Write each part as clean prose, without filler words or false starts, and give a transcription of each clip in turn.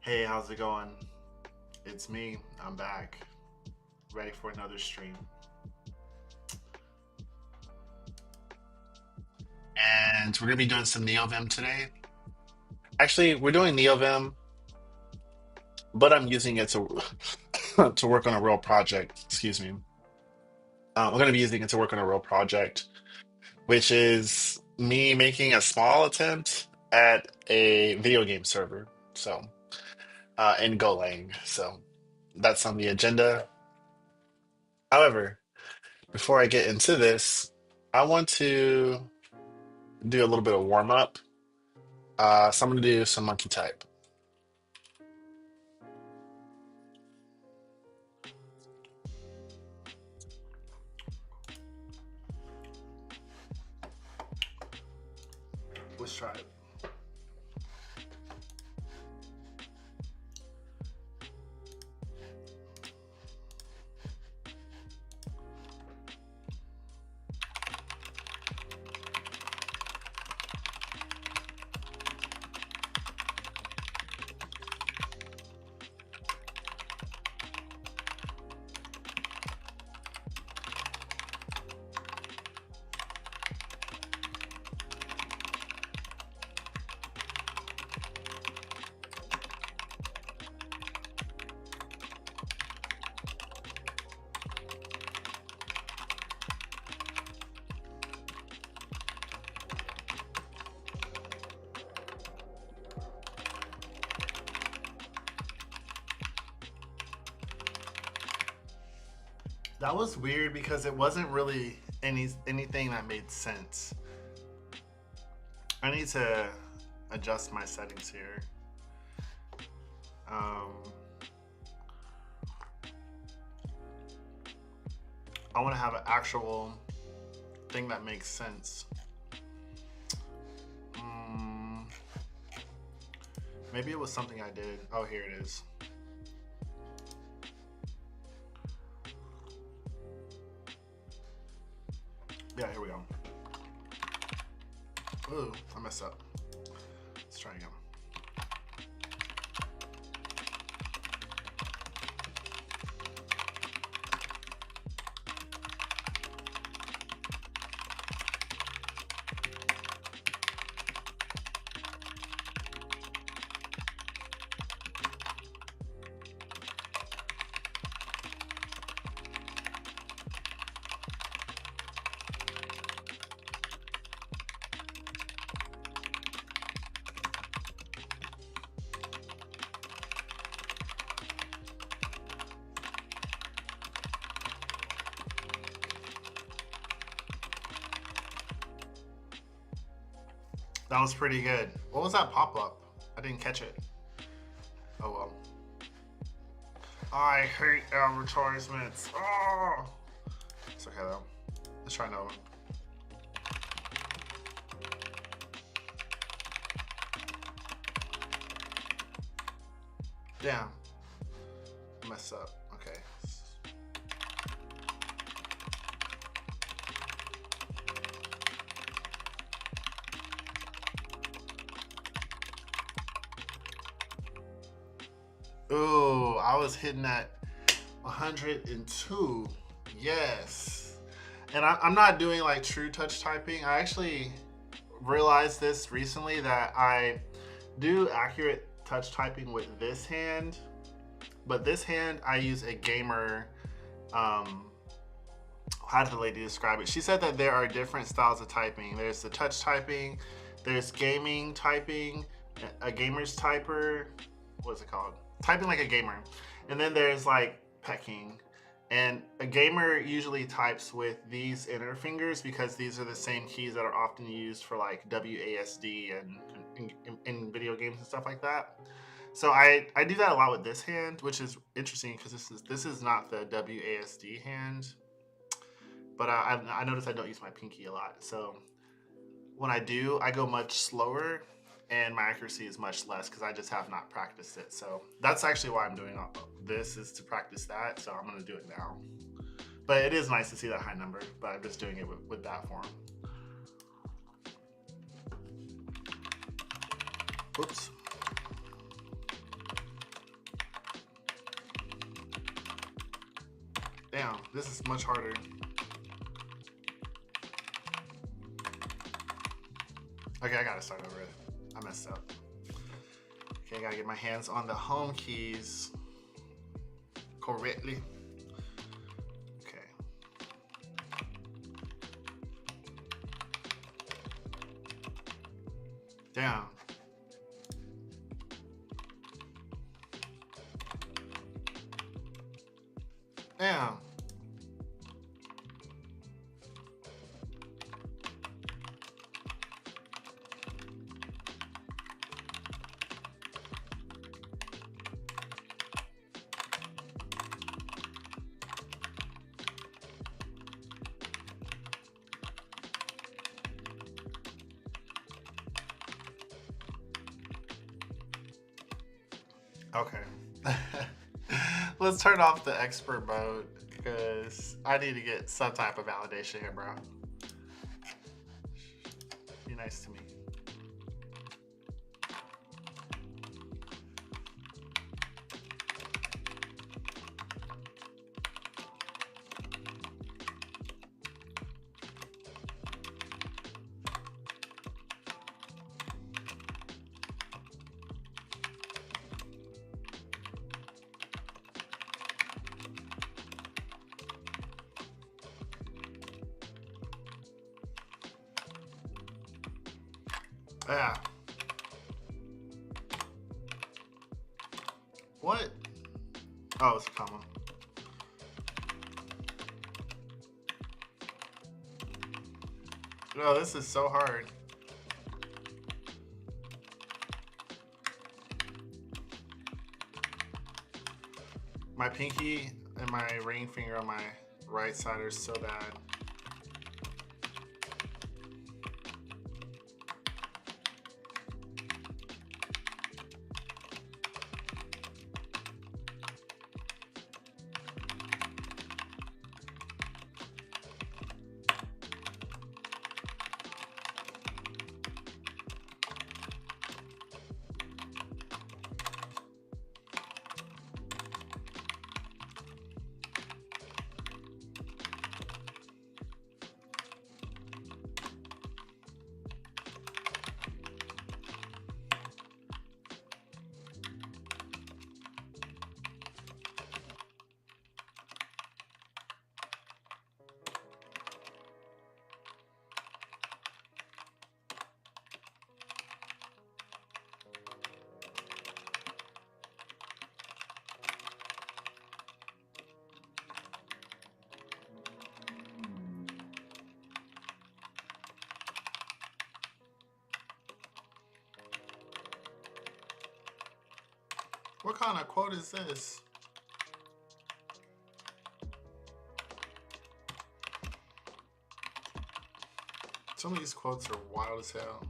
Hey, how's it going? It's me. I'm back, ready for another stream. And we're going to be doing some Neovim today. Actually, we're doing Neovim, but I'm using it to to work on a real project. Excuse me. I'm going to be using it to work on a real project, which is me making a small attempt at a video game server. So, in Golang. So, that's on the agenda. However, before I get into this, I want to do a little bit of warm up. So I'm gonna do some monkey type. Let's try it. That was weird because it wasn't really anything that made sense. I need to adjust my settings here. Um, I want to have an actual thing that makes sense. Mm, Maybe it was something I did. Oh, here it is. Yeah, here we go. Ooh, I messed up. Let's try again. That was pretty good. What was that pop up? I didn't catch it. Oh well. I hate advertisements. Oh! It's okay though. Let's try another one. Damn. Mess up. Okay. Ooh, I was hitting that 102. Yes. And I'm not doing like true touch typing. I actually realized this recently that I do accurate touch typing with this hand, but this hand I use a gamer. How did the lady describe it? She said that there are different styles of typing. There's the touch typing, there's gaming typing, a gamer's typer. What's it called? Typing like a gamer. And then there's like pecking. And a gamer usually types with these inner fingers because these are the same keys that are often used for like WASD and in video games and stuff like that. So I do that a lot with this hand, which is interesting because this is not the WASD hand, but I notice I don't use my pinky a lot. So when I do, I go much slower and my accuracy is much less because I just have not practiced it. So that's actually why I'm doing all this, is to practice that. So I'm going to do it now. But it is nice to see that high number, but I'm just doing it with that form. Oops. Damn, this is much harder. Okay, I gotta start over. I messed up. Okay, I gotta get my hands on the home keys correctly. Okay. Damn. Damn. Okay. Let's turn off the expert mode because I need to get some type of validation here, bro. Be nice to me. Yeah. What? Oh, it's a comma. No, this is so hard. My pinky and my ring finger on my right side are so bad. What kind of quote is this? Some of these quotes are wild as hell.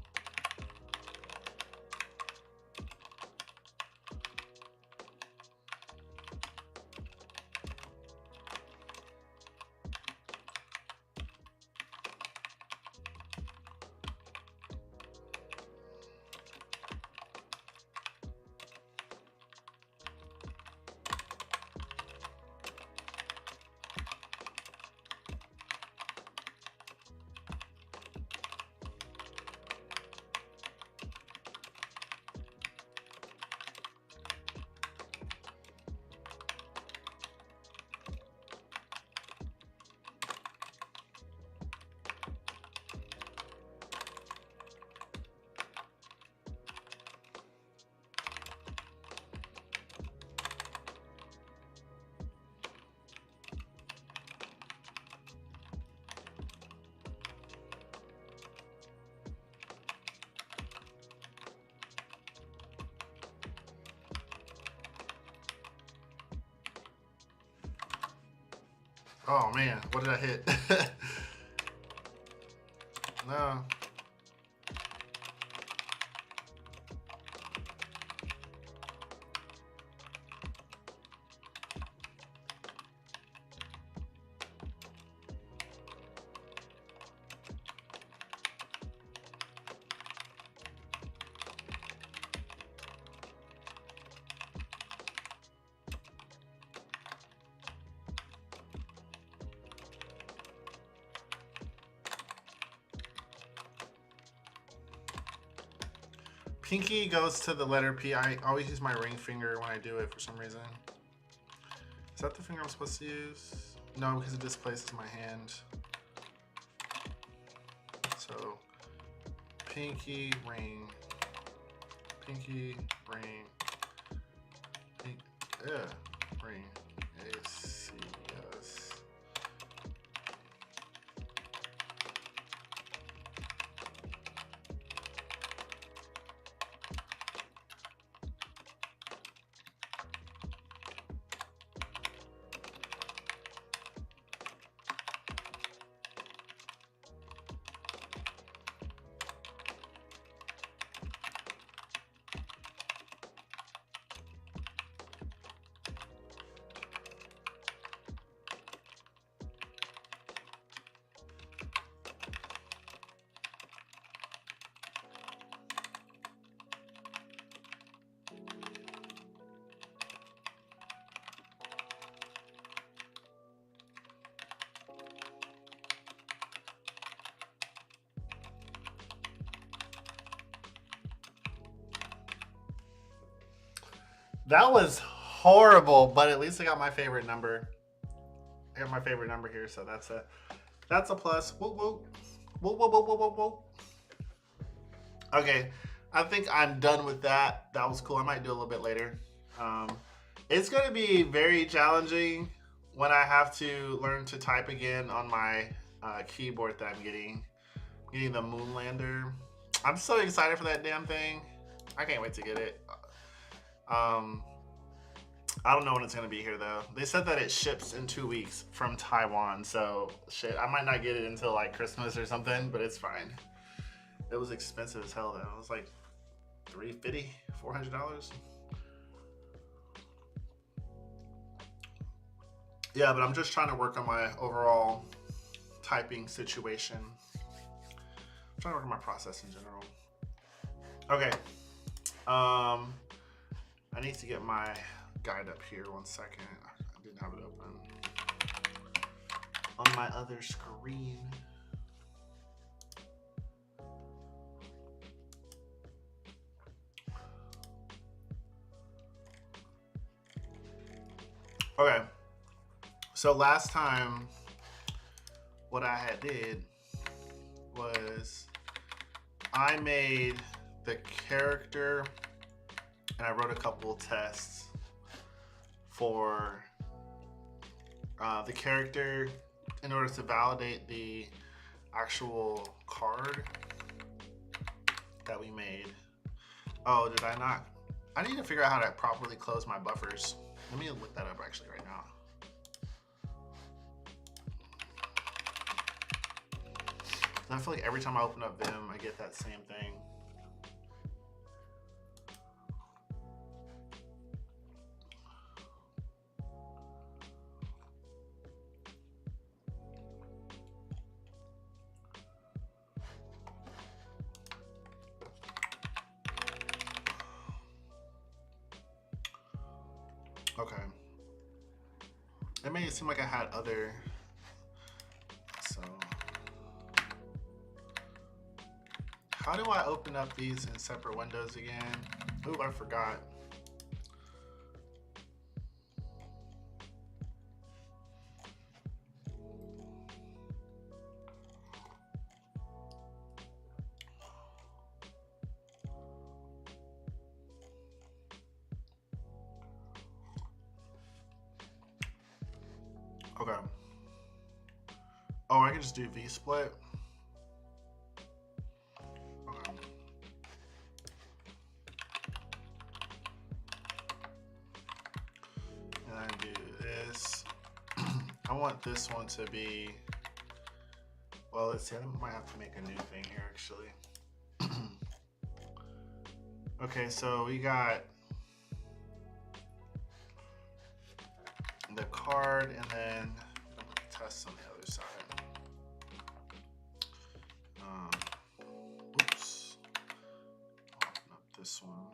Oh man, what did I hit? No. Pinky goes to the letter P. I always use my ring finger when I do it for some reason. Is that the finger I'm supposed to use? No, because it displaces my hand. So, pinky, ring. Pinky, ring. Ring. A-C-S. That was horrible, but at least I got my favorite number. I got my favorite number here, so that's a plus. Whoop whoop. Whoop whoop whoop whoop whoop whoop. Okay, I think I'm done with that. That was cool. I might do a little bit later. It's gonna be very challenging when I have to learn to type again on my keyboard that I'm getting the Moonlander. I'm so excited for that damn thing. I can't wait to get it. I don't know when it's gonna be here though. They said that it ships in 2 weeks from Taiwan, so shit, I might not get it until like Christmas or something, but it's fine. It was expensive as hell though. It was like $350, $400. Yeah, but I'm just trying to work on my overall typing situation. I'm trying to work on my process in general. Okay. I need to get my guide up here 1 second. I didn't have it open on my other screen. Okay, so last time what I had did was I made the character and I wrote a couple tests for the character in order to validate the actual card that we made. Oh, did I not? I need to figure out how to properly close my buffers. Let me look that up actually right now. I feel like every time I open up Vim, I get that same thing. Okay. It made it seem like I had other, so. How do I open up these in separate windows again? Ooh, I forgot. Okay. Oh, I can just do V-split. Okay. And I do this. I want this one to be, well, let's see, I might have to make a new thing here actually. Okay, so we got the card and then I'm gonna test on the other side. Oops. I'll open up this one.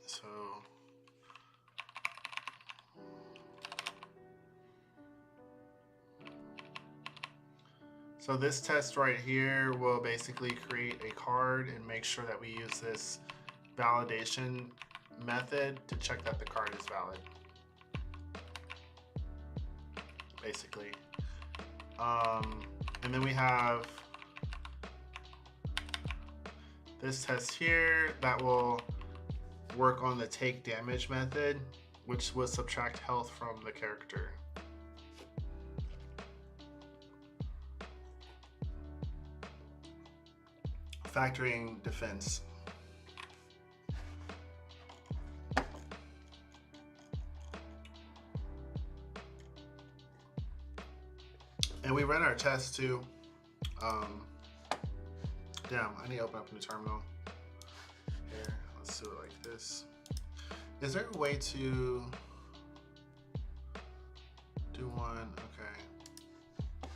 So So this test right here will basically create a card and make sure that we use this validation method to check that the card is valid. Basically. And then we have this test here that will work on the take damage method, which will subtract health from the character. Factoring defense. And we ran our test too. Damn, I need to open up a new terminal. Here, let's do it like this. Is there a way to do one? Okay.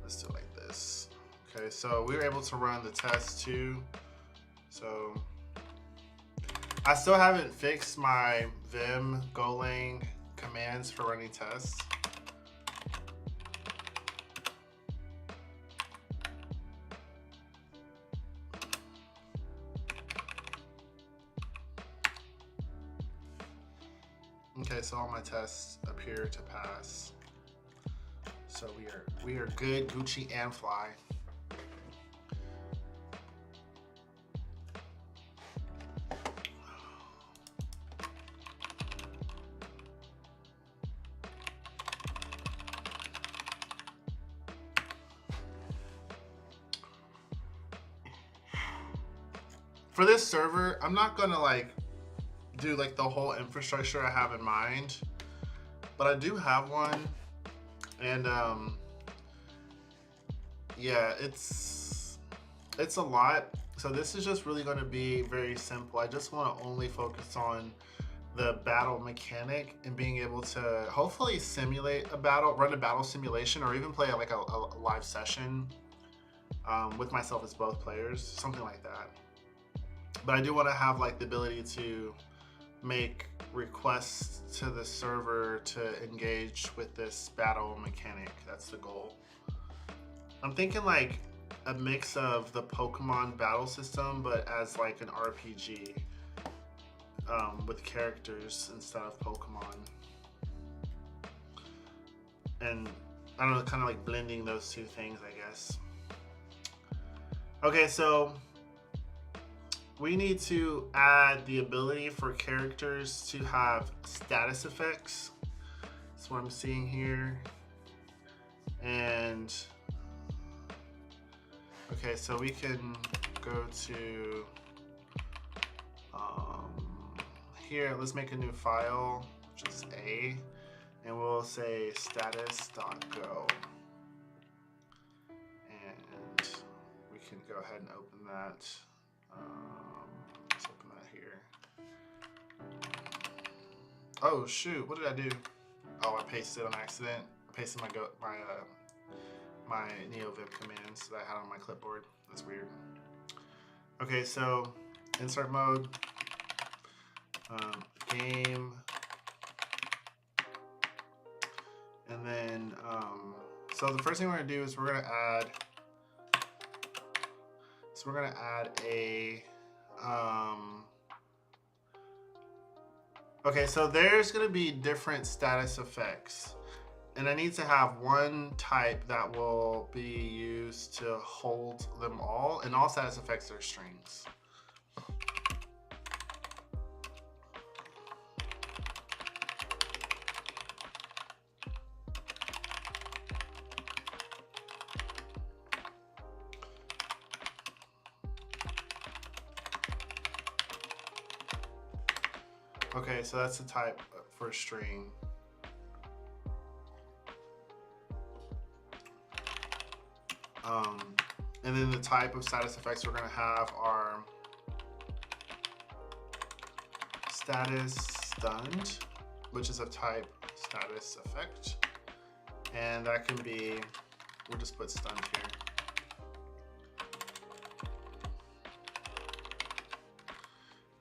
Let's do it like this. Okay, so we were able to run the test too. So I still haven't fixed my Vim Golang commands for running tests. Okay, so all my tests appear to pass. So we are good, Gucci and fly. For this server, I'm not gonna like do like the whole infrastructure I have in mind, but I do have one, and yeah, it's a lot. So this is just really going to be very simple. I just want to only focus on the battle mechanic and being able to hopefully simulate a battle, run a battle simulation, or even play like a live session with myself as both players, something like that. But I do want to have like the ability to make requests to the server to engage with this battle mechanic. That's the goal. I'm thinking like a mix of the Pokemon battle system, but as like an RPG with characters instead of Pokemon. And I don't know, kind of like blending those two things, I guess. Okay, so we need to add the ability for characters to have status effects. That's what I'm seeing here. And okay, so we can go to here. Let's make a new file, which is A, and we'll say status.go. And we can go ahead and open that. Let's open that here. Oh shoot, what did I do? Oh, I pasted on accident. I pasted my Neovim commands that I had on my clipboard. That's weird. Okay, so insert mode, game, and then so the first thing we're gonna do is we're gonna add a okay, so there's gonna be different status effects, and I need to have one type that will be used to hold them all, and all status effects are strings. Okay, so that's the type for a string. And then the type of status effects we're going to have are status stunned, which is a type status effect. And that can be, we'll just put stunned here.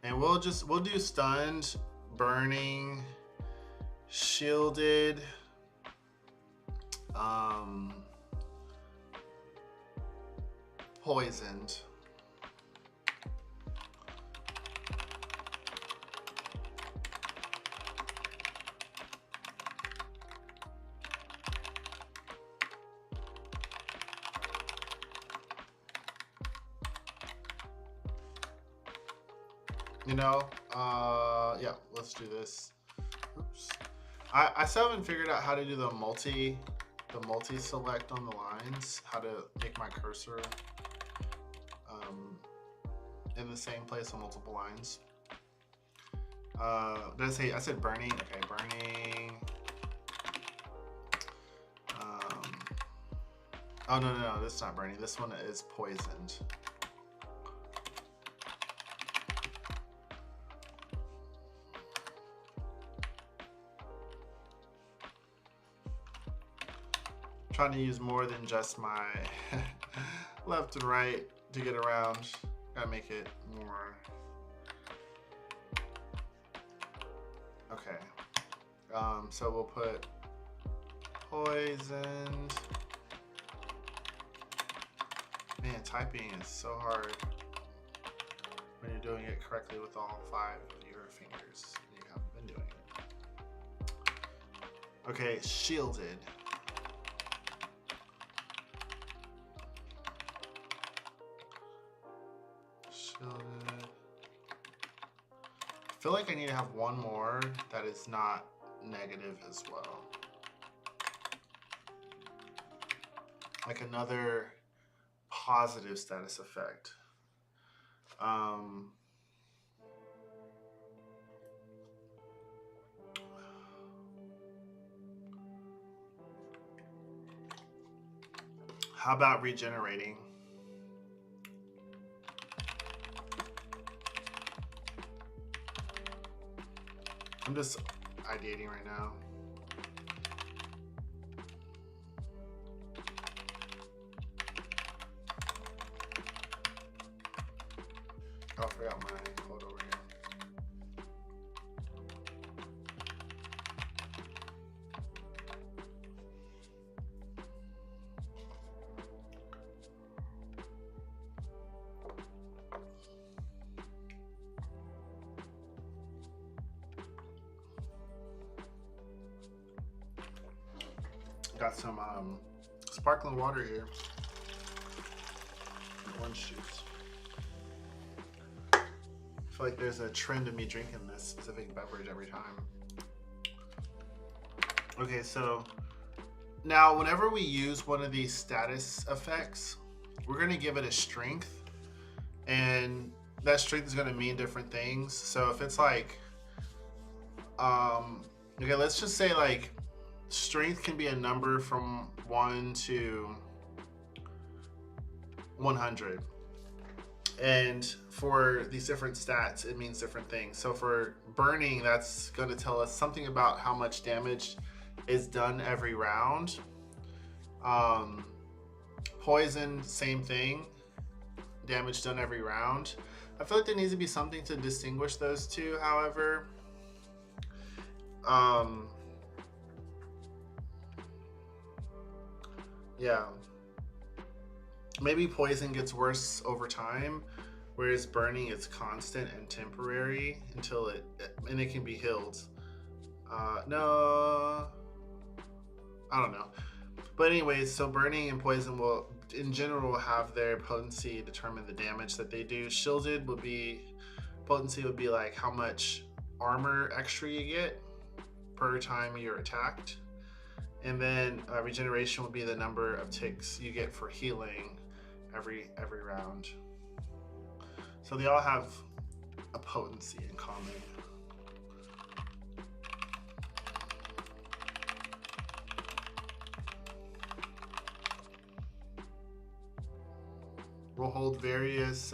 And we'll do stunned, burning, shielded, poisoned. You know, yeah, let's do this. Oops. I still haven't figured out how to do the multi select on the lines, how to make my cursor in the same place on multiple lines. Did I say, I said burning? Okay, burning. Oh, no, this is not burning. This one is poisoned. Trying to use more than just my left and right to get around. Gotta make it more. Okay. So we'll put poisoned. Man, typing is so hard when you're doing it correctly with all 5 of your fingers. You haven't been doing it. Okay, shielded. I feel like I need to have one more that is not negative as well. Like another positive status effect. How about regenerating? I'm just ideating right now. Oh, I forgot my code over here. Got some sparkling water here. Orange juice. I feel like there's a trend of me drinking this specific beverage every time. Okay, so now whenever we use one of these status effects, we're gonna give it a strength, and that strength is gonna mean different things. So if it's like, okay, let's just say like strength can be a number from 1 to 100. And for these different stats, it means different things. So for burning, that's going to tell us something about how much damage is done every round. Poison, same thing. Damage done every round. I feel like there needs to be something to distinguish those two, however. Yeah. Maybe poison gets worse over time, whereas burning is constant and temporary until it can be healed. No, I don't know. But anyways, so burning and poison will, in general, have their potency determine the damage that they do. Shielded would be, potency would be like how much armor extra you get per time you're attacked. And then regeneration would be the number of ticks you get for healing every round. So they all have a potency in common. Will hold various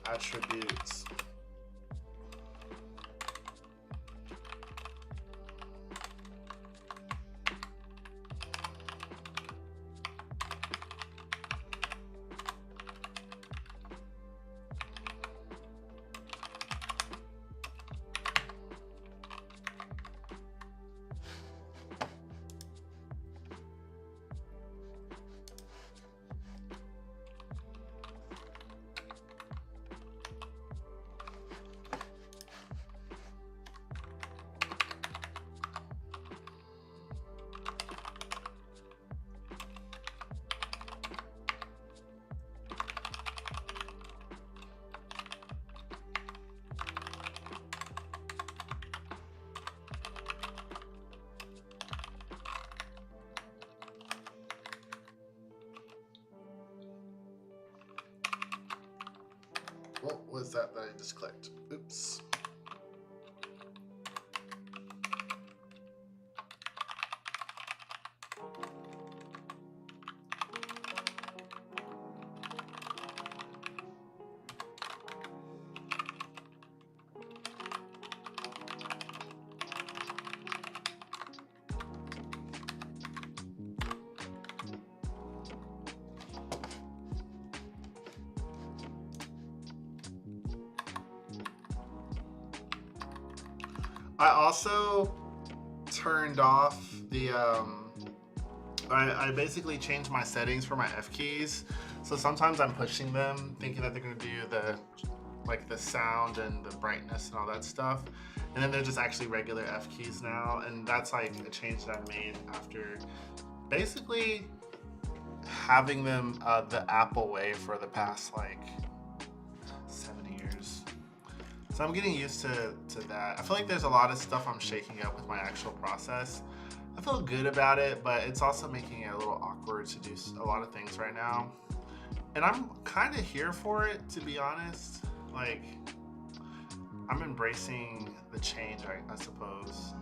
attributes. that I just clicked? Oops. I also turned off the I basically changed my settings for my F keys. So sometimes I'm pushing them thinking that they're gonna do the sound and the brightness and all that stuff. And then they're just actually regular F keys now. And that's like a change that I made after basically having them the Apple way for the past like 7 years. So I'm getting used to that. I feel like there's a lot of stuff I'm shaking up with my actual process. I feel good about it, but it's also making it a little awkward to do a lot of things right now. And I'm kind of here for it, to be honest. Like, I'm embracing the change, I suppose.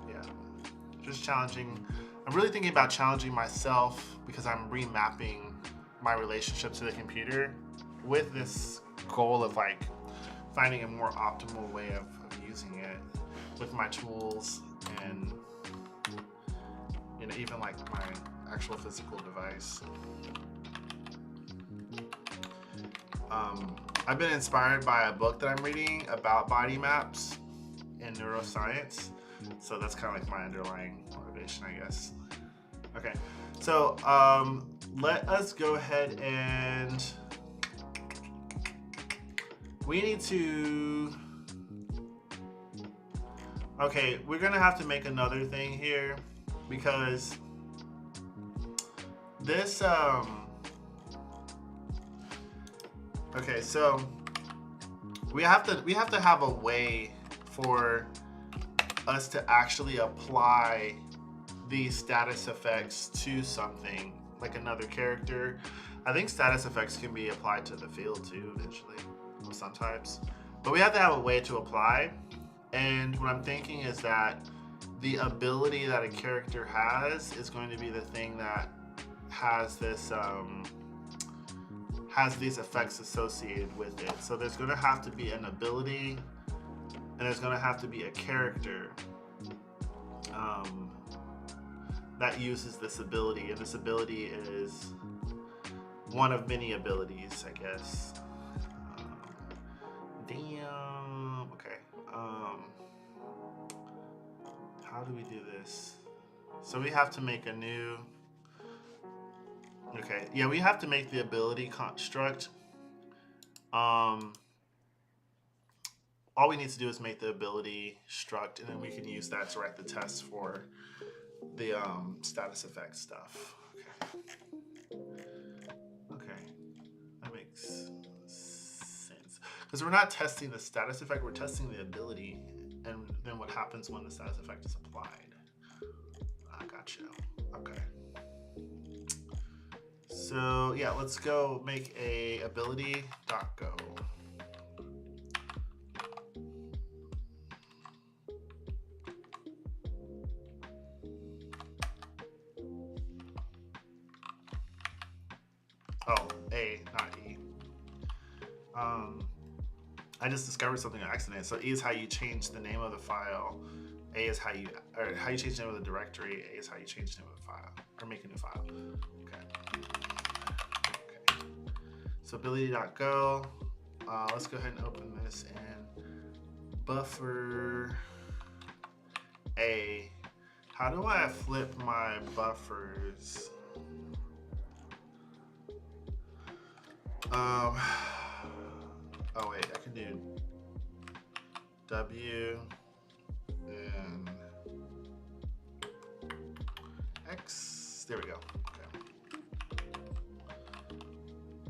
Yeah, just challenging. I'm really thinking about challenging myself because I'm remapping my relationship to the computer with this goal of like finding a more optimal way of using it with my tools and even like my actual physical device. I've been inspired by a book that I'm reading about body maps and neuroscience, so that's kind of like my underlying motivation, I guess. Okay, so let us go ahead and we need to, okay, we're gonna have to make another thing here because this, okay, so we have to have a way for us to actually apply these status effects to something like another character. I think status effects can be applied to the field too eventually, sometimes, but we have to have a way to apply. And what I'm thinking is that the ability that a character has is going to be the thing that has this has these effects associated with it. So there's going to have to be an ability and there's going to have to be a character that uses this ability, and this ability is one of many abilities, I guess. Damn. Okay. How do we do this? So we have to make a new. Okay. Yeah, we have to make the ability construct. All we need to do is make the ability struct, and then we can use that to write the tests for the status effect stuff. Okay, that makes sense. Because we're not testing the status effect, we're testing the ability, and then what happens when the status effect is applied. I gotcha. Okay. So yeah, let's go make a ability.go. Oh, A, not E. I just discovered something on accident. So E is how you change the name of the file. A is how you change the name of the directory. A is how you change the name of the file or make a new file. Okay. Okay. So ability.go. Let's go ahead and open this and buffer A. How do I flip my buffers? Oh wait, I can do W and X. There we go.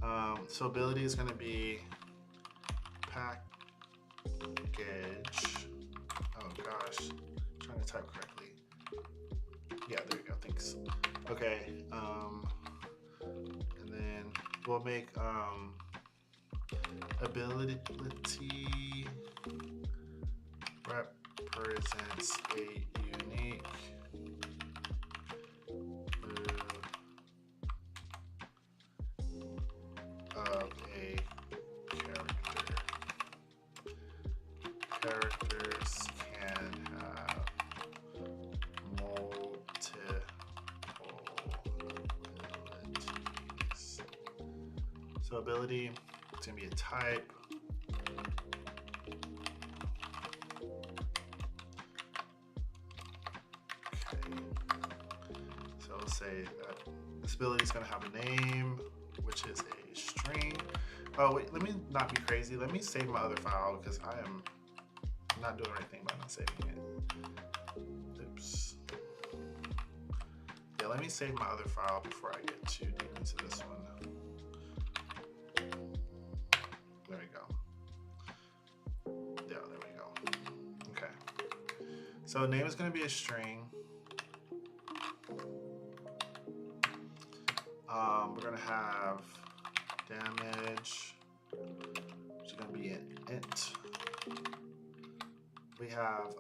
Okay. So ability is going to be package. Oh gosh, I'm trying to type correctly. Yeah, there we go. Thanks. Okay. And then we'll make ability represents a unique move of a character. Characters can have multiple abilities. So ability, it's gonna be a type. Okay. So let's say that this ability is gonna have a name, which is a string. Oh wait, let me not be crazy. Let me save my other file because I am not doing the right thing by not saving it. Oops. Yeah, let me save my other file before I get too deep into this one. There we go. Yeah, there we go. Okay. So name is going to be a string. We're going to have damage, which is going to be an int. We have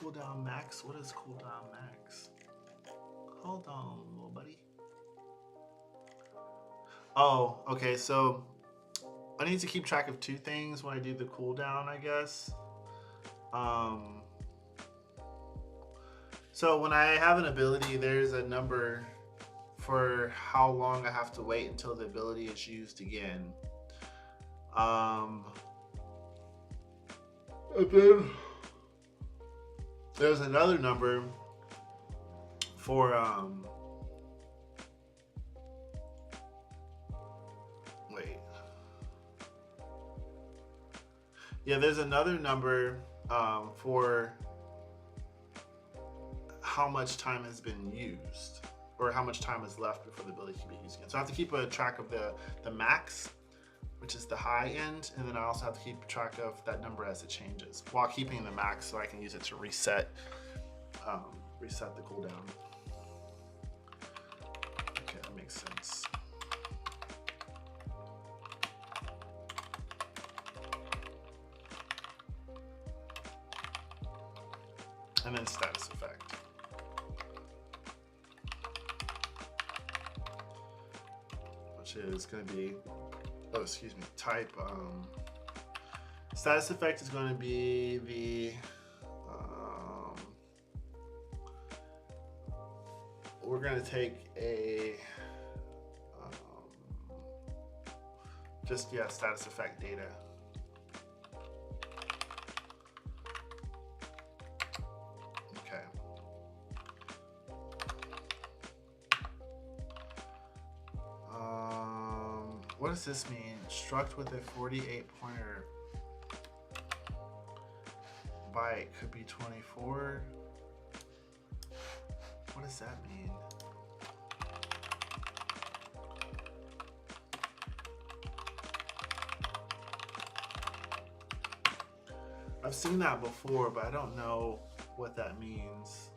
cooldown max. What is cooldown max? Hold on, little buddy. Oh, okay. So I need to keep track of two things when I do the cooldown, I guess. So when I have an ability, there's a number for how long I have to wait until the ability is used again. And then there's another number for wait. Yeah, there's another number for how much time has been used, or how much time is left before the ability can be used again. So I have to keep a track of the max, which is the high end, and then I also have to keep track of that number as it changes, while keeping the max so I can use it to reset the cooldown. Okay, that makes sense. And then status effect. Which is going to be, oh, excuse me, type. Status effect is going to be the, we're going to take a, status effect data. Okay. What does this mean? Struct with a 48 pointer byte could be 24. What does that mean? I've seen that before, but I don't know what that means.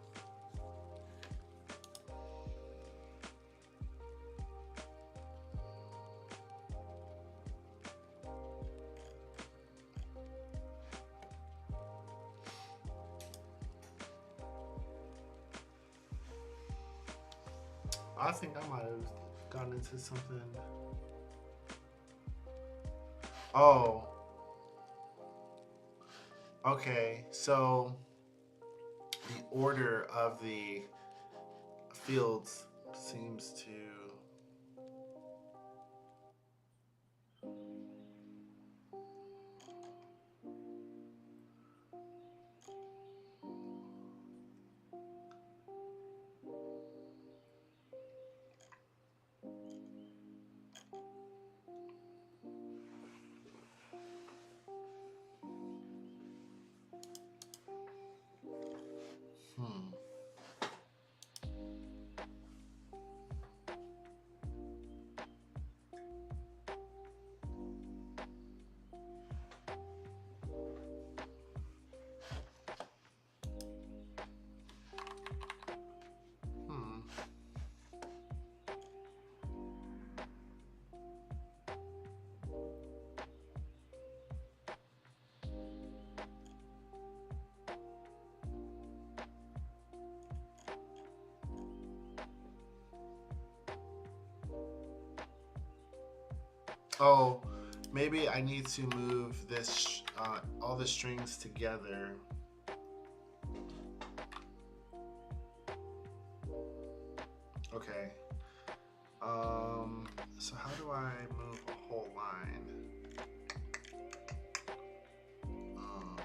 I think I might have gone into something. Oh. Okay, so the order of the fields seems to Oh, maybe I need to move this all the strings together. Okay. So how do I move a whole line? Um,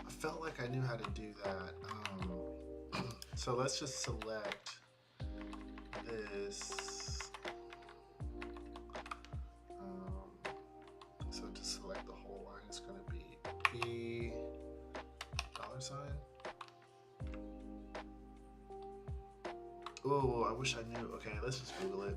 I felt like I knew how to do that. So let's just select this. So to select the whole line, it's going to be P $sign. Oh, I wish I knew. Okay, let's just Google it.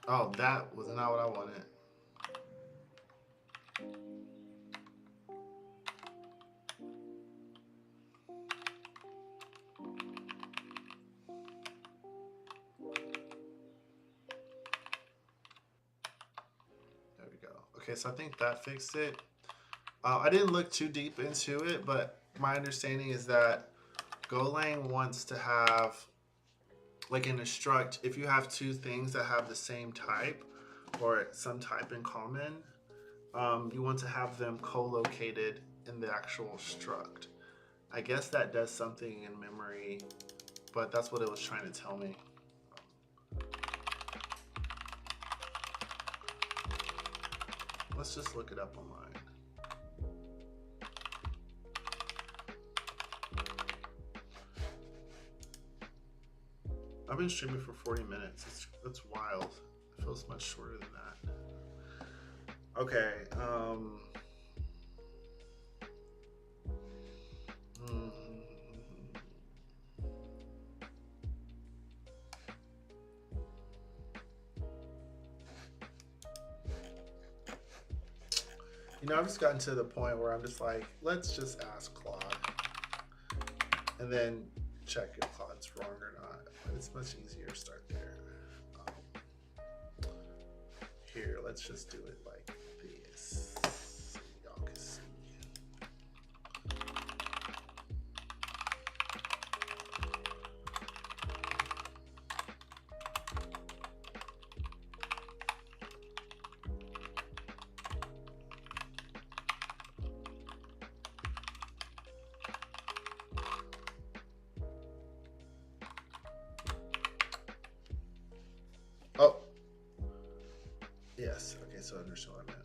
Oh, that was not what I wanted. There we go. Okay, so I think that fixed it. I didn't look too deep into it, but my understanding is that Golang wants to have, like in a struct, if you have two things that have the same type or some type in common, you want to have them co-located in the actual struct. I guess that does something in memory, but that's what it was trying to tell me. Let's just look it up online. I've been streaming for 40 minutes. That's wild. It feels much shorter than that. Okay. You know, I've just gotten to the point where I'm just like, let's just ask Claude and then check if Claude's wrong or not. But it's much easier to start there. Here, let's just do it like this. So y'all can see. Oh, yes. Okay, so I understand what I meant.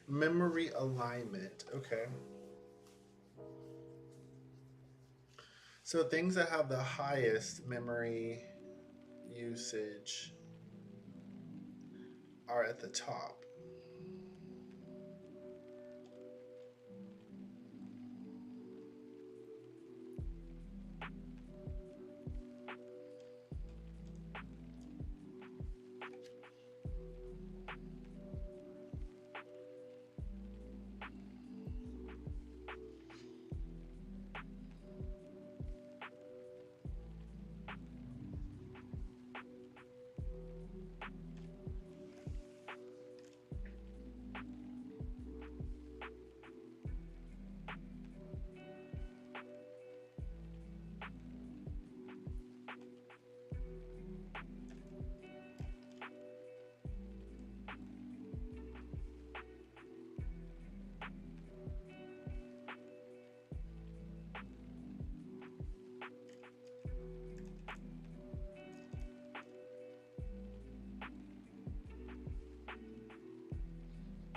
Memory alignment. Okay. So things that have the highest memory usage are at the top.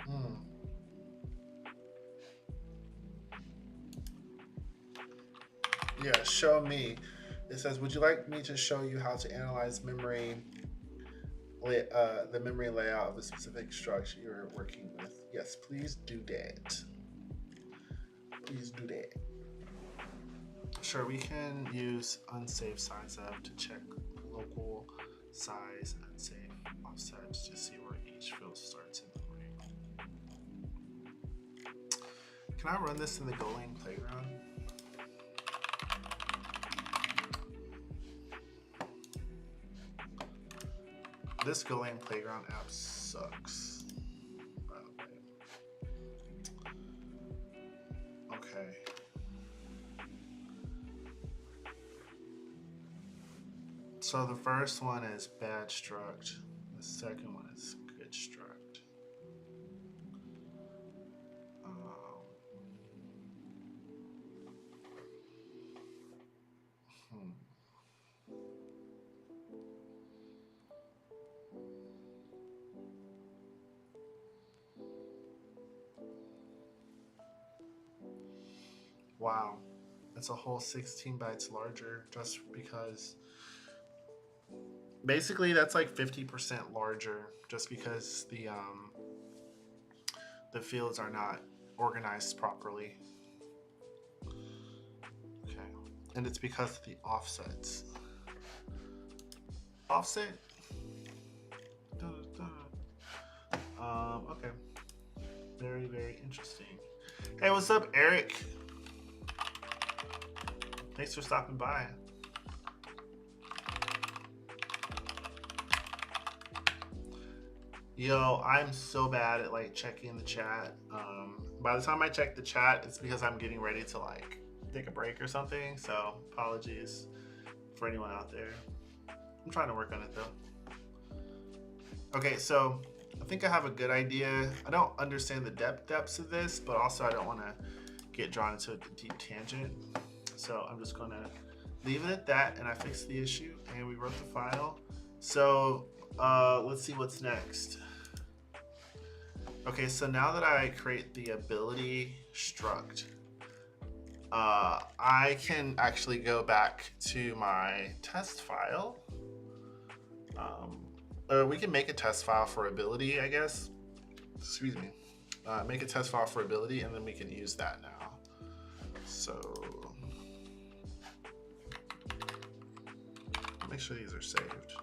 Hmm. Yeah, show me. It says, would you like me to show you how to analyze the memory layout of a specific structure you're working with? Yes, please do that. Please do that. Sure, we can use unsafe size up to check local size and safe offsets to see where each field starts in memory. Can I run this in the Golang playground? This Golang playground app sucks, by the way. Okay. So the first one is bad struct. The second one is good struct. Hmm. Wow, it's a whole 16 bytes larger just because. Basically, that's like 50% larger just because the fields are not organized properly. Okay, and it's because of the offsets. Offset. Okay. Very, very interesting. Hey, what's up, Eric? Thanks for stopping by. Yo, I'm so bad at like checking the chat. By the time I check the chat, it's because I'm getting ready to like take a break or something. So apologies for anyone out there. I'm trying to work on it though. Okay, so I think I have a good idea. I don't understand the depths of this, but also I don't want to get drawn into a deep tangent. So I'm just gonna leave it at that, and I fixed the issue and we wrote the file. So let's see what's next. Okay, so now that I create the ability struct, I can actually go back to my test file. Or we can make a test file for ability, I guess. Excuse me. Make a test file for ability, and then we can use that now. So make sure these are saved.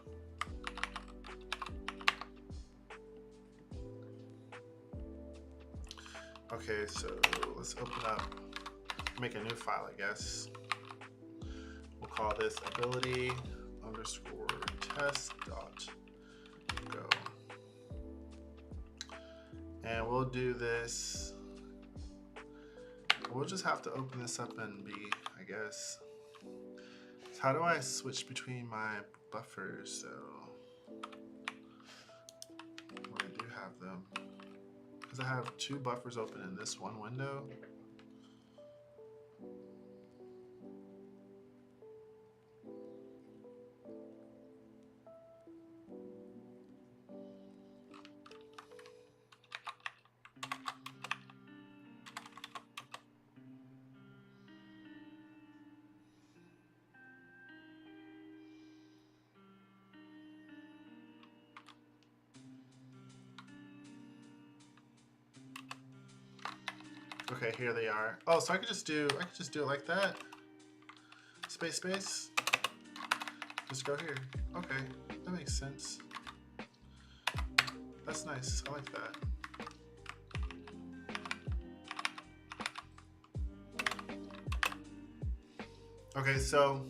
Okay, so let's open up, make a new file, I guess. We'll call this ability underscore test dot go. And we'll do this. We'll just have to open this up in B, I guess. So how do I switch between my buffers? So I do have them. Because I have two buffers open in this one window. Okay, here they are. Oh, so I could just do it like that. Space, space. Just go here. Okay, that makes sense. That's nice. I like that. Okay, so,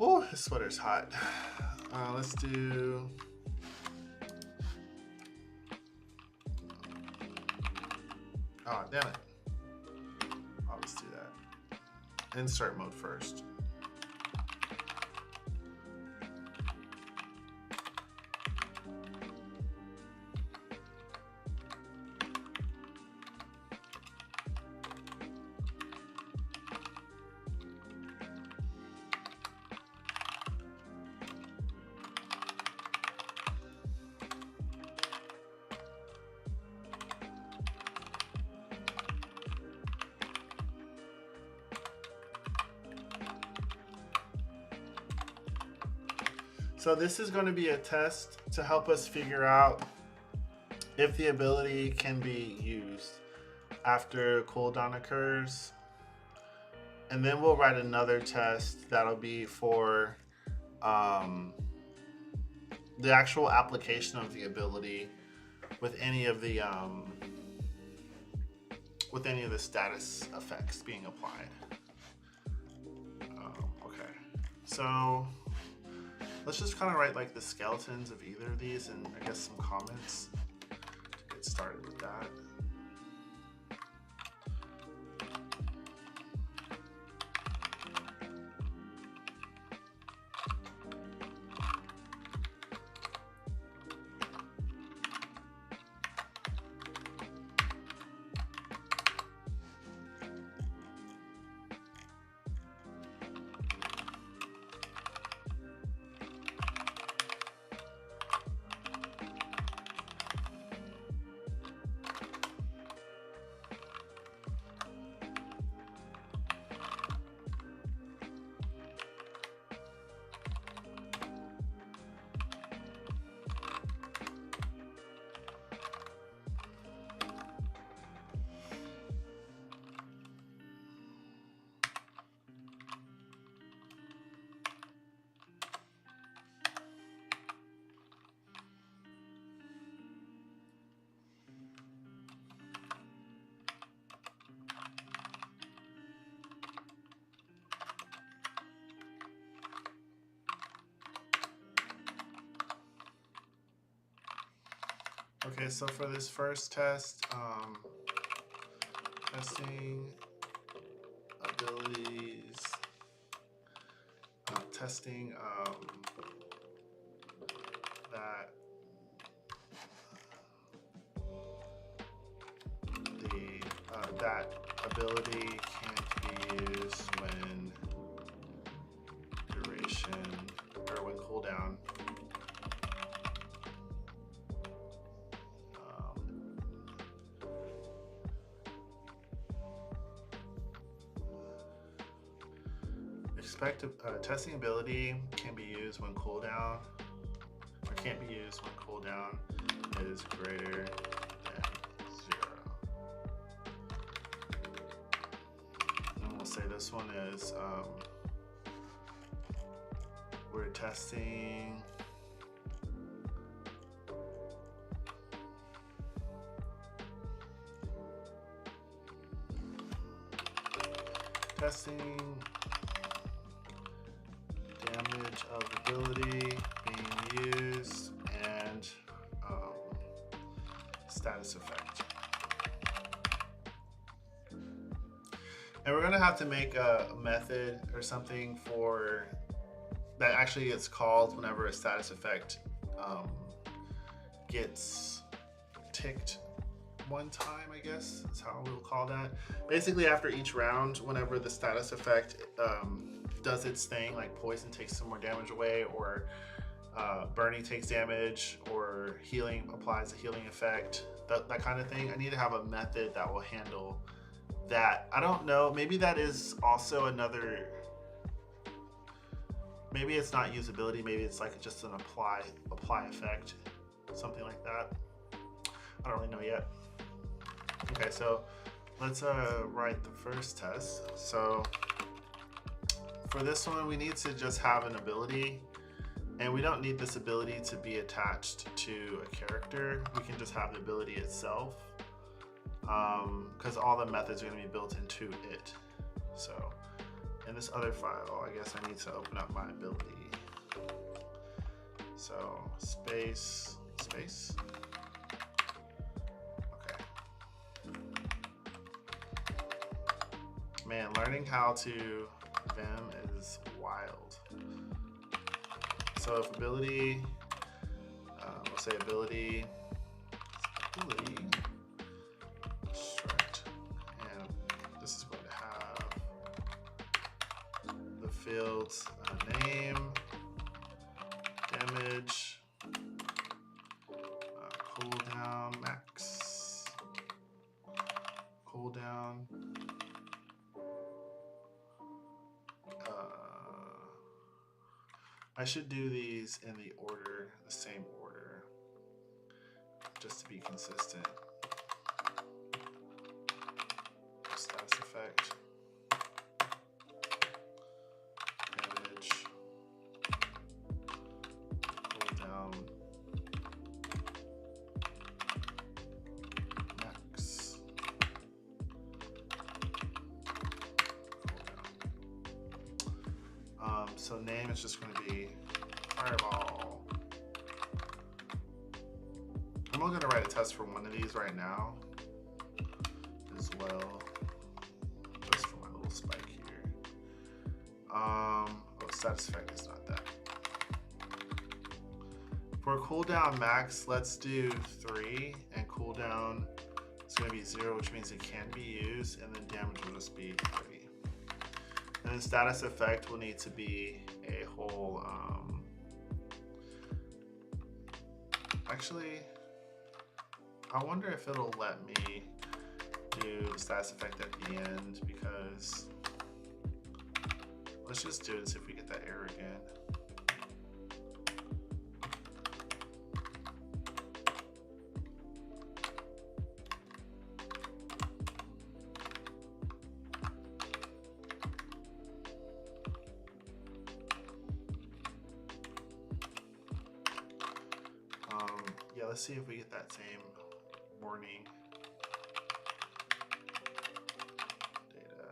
oh, this sweater's hot. Let's do. Oh, damn it. I'll just do that. Insert mode first. So this is going to be a test to help us figure out if the ability can be used after cooldown occurs. And then we'll write another test that'll be for the actual application of the ability with any of the status effects being applied. Okay, so let's just kind of write like the skeletons of either of these and I guess some comments to get started with that. Okay, so for this first test, testing abilities, testing that that ability can't be used when duration or when cooldown. Testing ability can be used when cooldown, or can't be used when cooldown is greater than 0. And we'll say this one is we're testing damage of ability being used and status effect. And we're going to have to make a method or something for that actually gets called whenever a status effect gets ticked one time, I guess is how we'll call that. Basically, after each round, whenever the status effect does its thing, like poison takes some more damage away, or burning takes damage, or healing applies a healing effect, that kind of thing, I need to have a method that will handle that. I don't know, maybe that is also another, maybe it's not usability, maybe it's like just an apply effect, something like that. I don't really know yet. Okay, so let's write the first test. So for this one, we need to just have an ability, and we don't need this ability to be attached to a character. We can just have the ability itself, because all the methods are going to be built into it. So in this other file, I guess I need to open up my ability. So space. Okay. Man, learning how to Vim is wild. So if ability, we'll say ability, struct, and this is going to have the fields name, damage, cooldown max, cooldown. I should do these in the order, the same order, just to be consistent. Status effect, damage, cooldown, max, cooldown. So name is just going to be Fireball. I'm only going to write a test for one of these right now as well, just for my little spike here. Oh, status effect is not that. For cooldown max, let's do 3, and cooldown is going to be 0, which means it can be used, and then damage will just be 30. And then status effect will need to be a whole, actually, I wonder if it'll let me do the status effect at the end, because let's just do it and see if we get that error again. Yeah, let's see if we get that same warning. Data.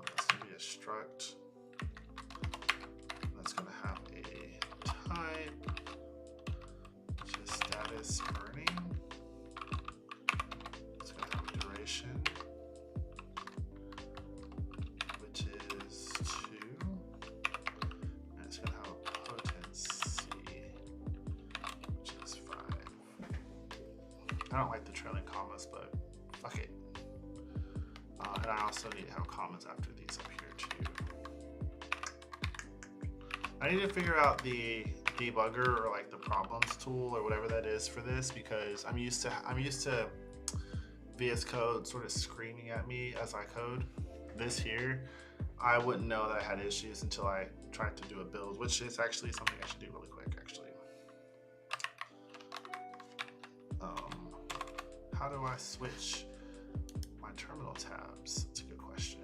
That's going to be a struct. That's going to have a type, which is status earning. It's going to have a duration, which is 2. And it's going to have a potency, which is 5. I don't like the trailing commas, but fuck it. And I also need to have commas after these up here too. I need to figure out the debugger, or like the problems tool, or whatever that is for this, because I'm used to VS Code sort of screaming at me as I code. This here, I wouldn't know that I had issues until I tried to do a build, which is actually something I should do really quick, actually. How do I switch my terminal tabs? That's a good question.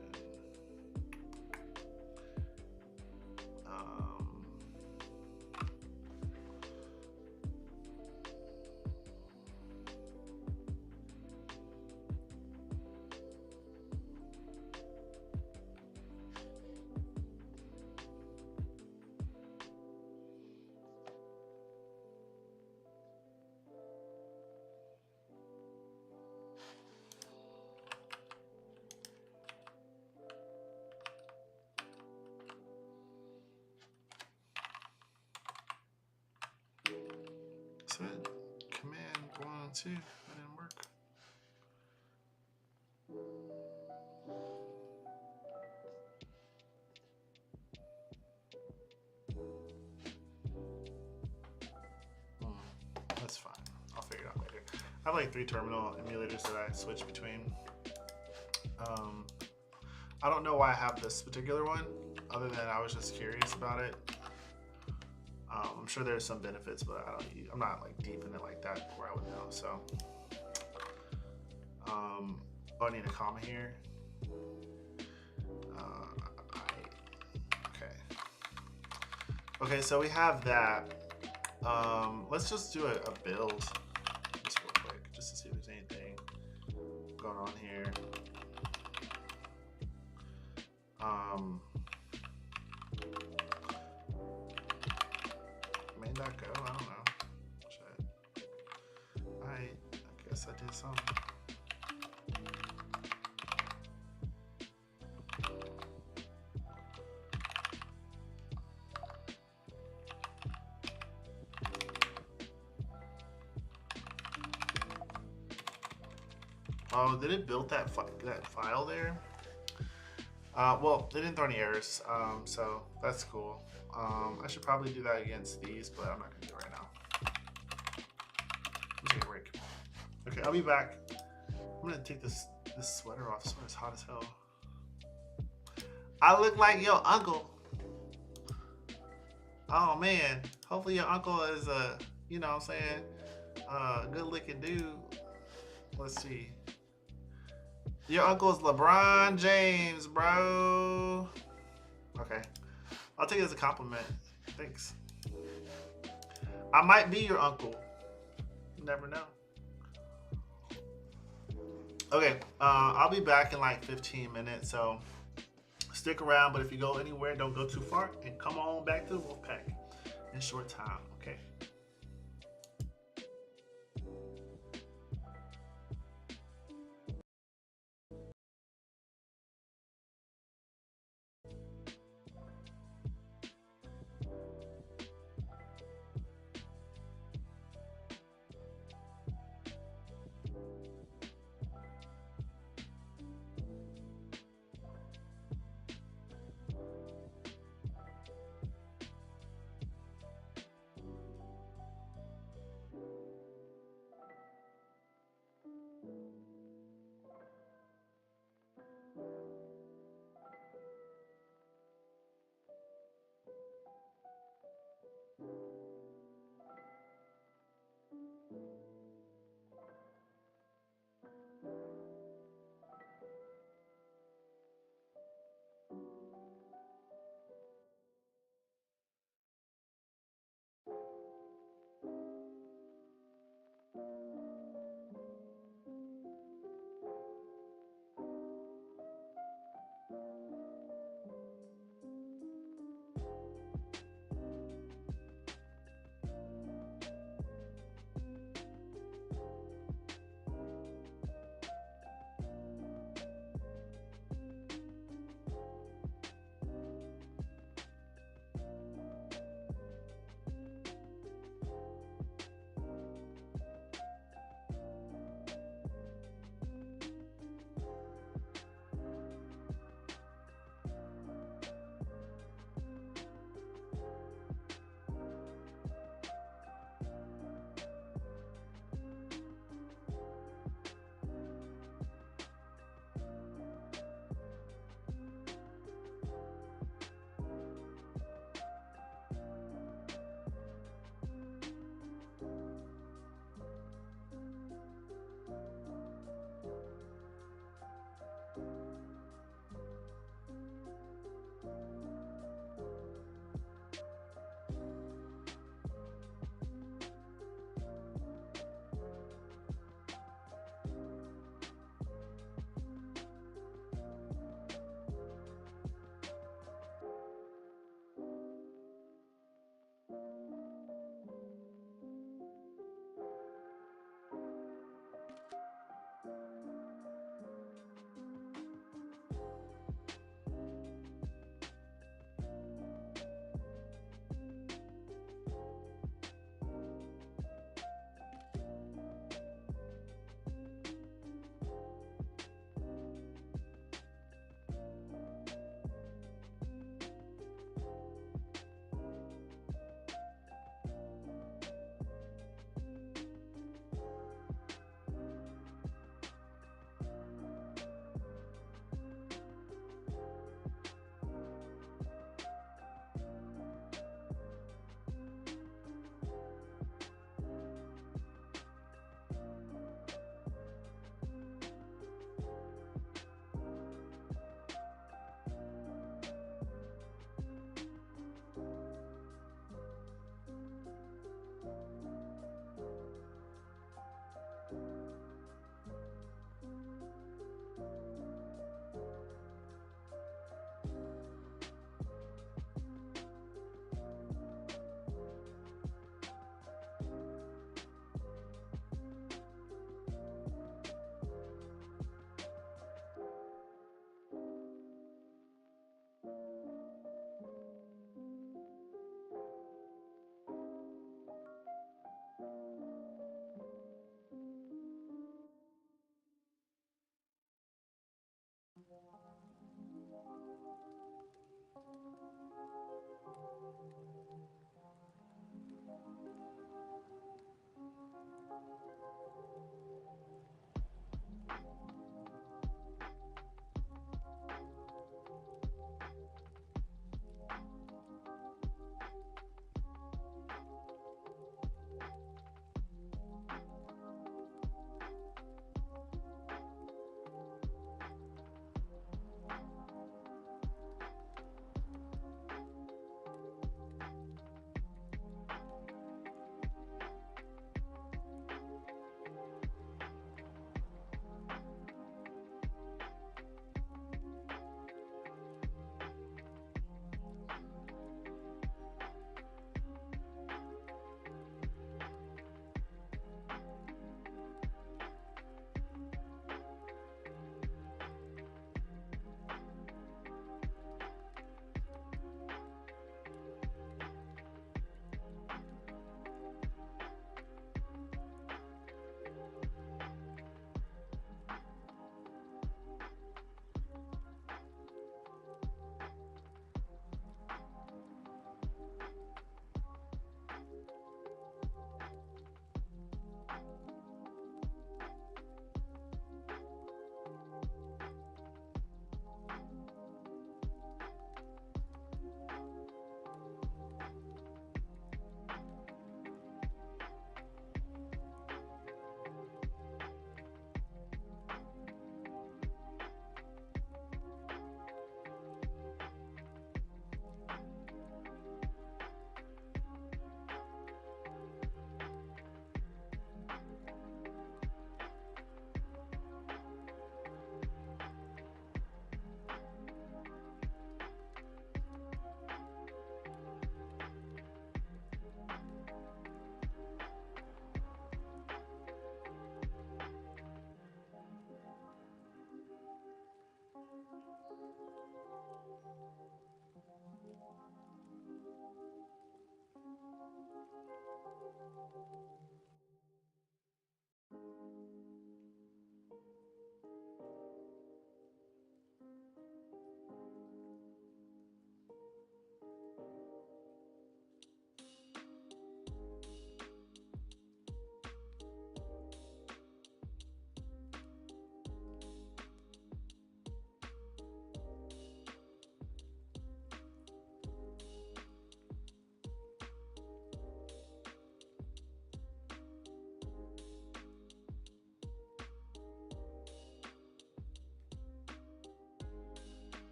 So command 1 and 2, that didn't work. That's fine. I'll figure it out later. I have like 3 terminal emulators that I switch between. I don't know why I have this particular one, other than I was just curious about it. I'm sure there's some benefits, but I'm not like deep in it like that where I would know. So, I need a comma here. Okay. Okay, so we have that. Let's just do a build just real quick, just to see if there's anything going on here. May not go. I don't know. Shit. I guess I did something. Oh, did it build that file there? Well, they didn't throw any errors, so that's cool. I should probably do that against these, but I'm not gonna do it right now. Let's take a break. Okay, I'll be back. I'm gonna take this sweater off. This sweater's hot as hell. I look like your uncle. Oh man, hopefully your uncle is a, you know what I'm saying, good looking dude. Let's see. Your uncle's LeBron James, bro. Okay. I'll take it as a compliment. Thanks. I might be your uncle. You never know. Okay. I'll be back in like 15 minutes, so stick around. But if you go anywhere, don't go too far. And come on back to the Wolfpack in short time. Okay.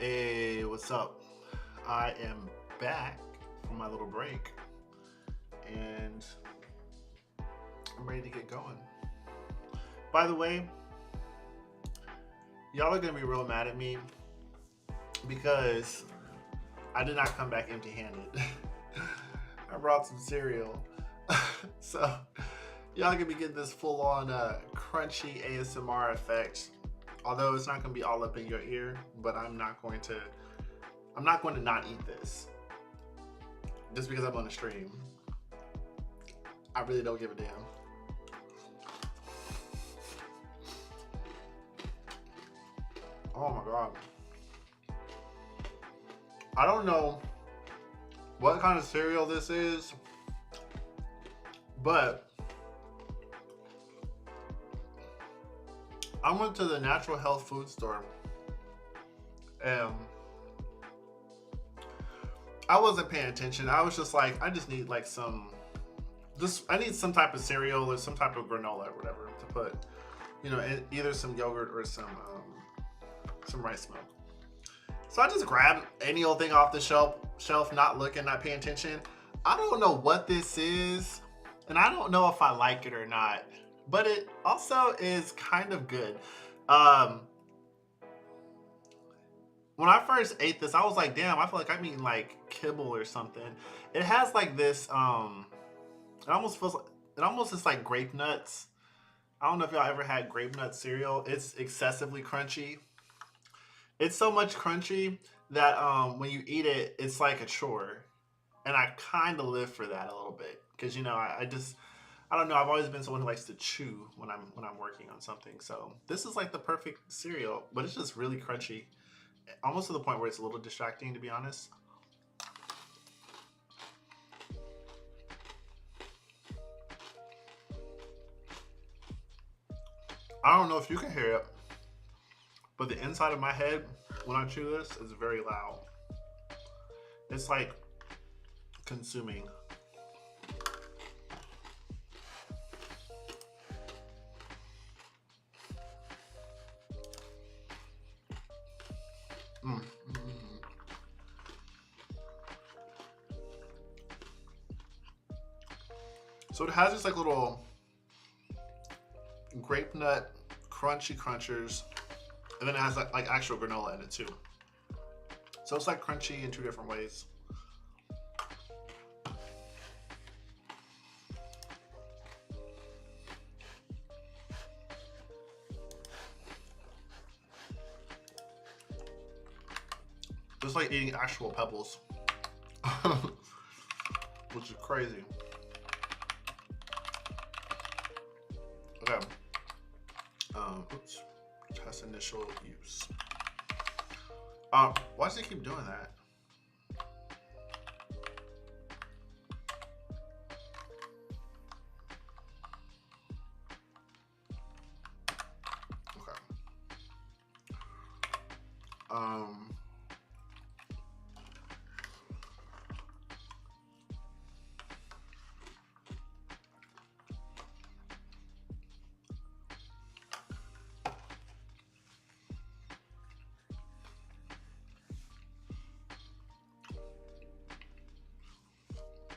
Hey, what's up? I am back from my little break and I'm ready to get going. By the way, y'all are gonna be real mad at me because I did not come back empty handed. I brought some cereal. So, y'all gonna be getting this full on crunchy ASMR effect. Although it's not gonna be all up in your ear, but I'm not going to not eat this just because I'm on the stream. I really don't give a damn. Oh my god. I don't know what kind of cereal this is, but I went to the natural health food store and I wasn't paying attention. I was just like, I just need like I need some type of cereal or some type of granola or whatever to put, either some yogurt or some rice milk. So I just grabbed any old thing off the shelf, not looking, not paying attention. I don't know what this is, and I don't know if I like it or not, but it also is kind of good. When I first ate this, I was like, damn, I feel like I'm eating like kibble or something. It has like this, it almost is like grape nuts. I don't know if y'all ever had grape nut cereal. It's excessively crunchy. It's so much crunchy that when you eat it, it's like a chore. And I kind of live for that a little bit. Because, I don't know. I've always been someone who likes to chew when I'm working on something. So this is like the perfect cereal, but it's just really crunchy. Almost to the point where it's a little distracting, to be honest. I don't know if you can hear it, but the inside of my head, when I chew this, is very loud. It's like consuming. So it has this like little grape nut crunchy crunchers, and then it has like actual granola in it too. So it's like crunchy in two different ways. Just like eating actual pebbles, which is crazy. Okay. Oops. Test initial use. Why does it keep doing that? Okay.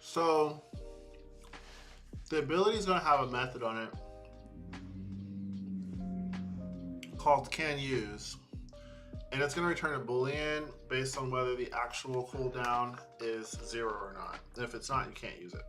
So the ability is going to have a method on it called can use, and it's going to return a boolean based on whether the actual cooldown is 0 or not. And if it's not, you can't use it.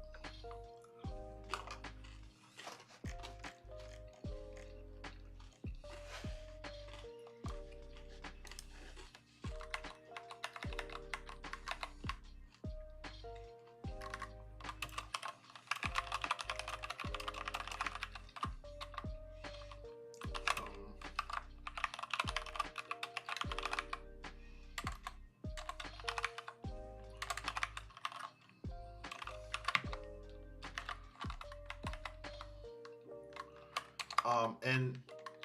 And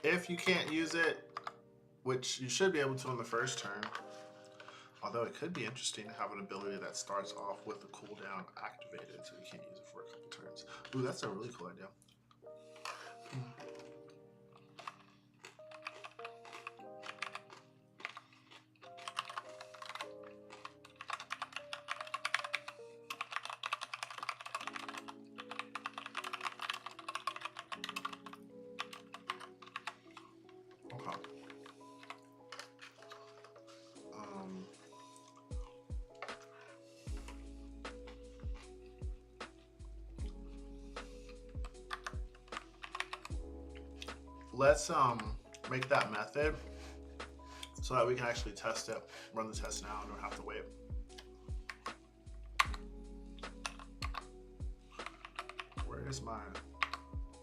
if you can't use it, which you should be able to on the first turn, although it could be interesting to have an ability that starts off with the cooldown activated, so you can't use it for a couple turns. Ooh, that's a really cool idea. Okay. Let's make that method so that we can actually test it, run the test now, and don't have to wait. Where is my,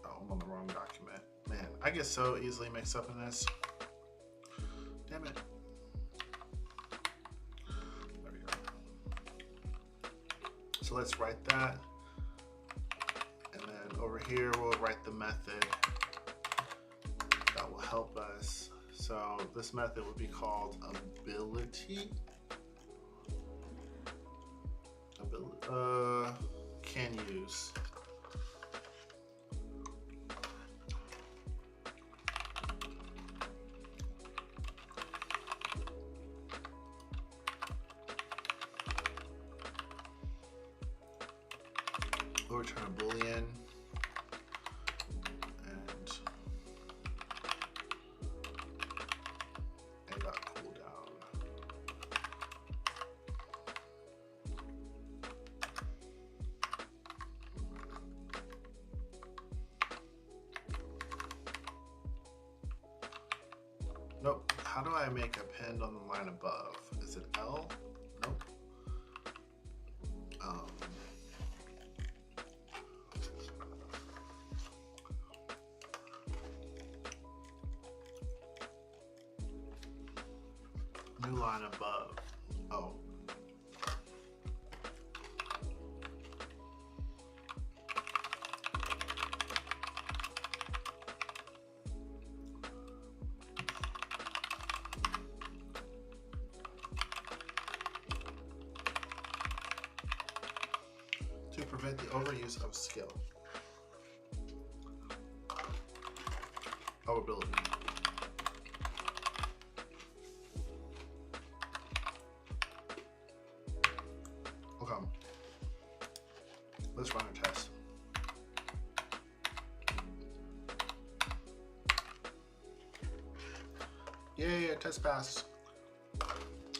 oh, I'm on the wrong document. Man, I get so easily mixed up in this. Damn it. There we go. So let's write that. And then over here, we'll write the method that will help us. So this method would be called ability. Can use. We'll return a boolean. Nope. How do I make a append on the line above? Is it L? Nope. New line above. Oh. To prevent the overuse of skill. Oh, ability. Okay. Let's run a test. Yay, test passed.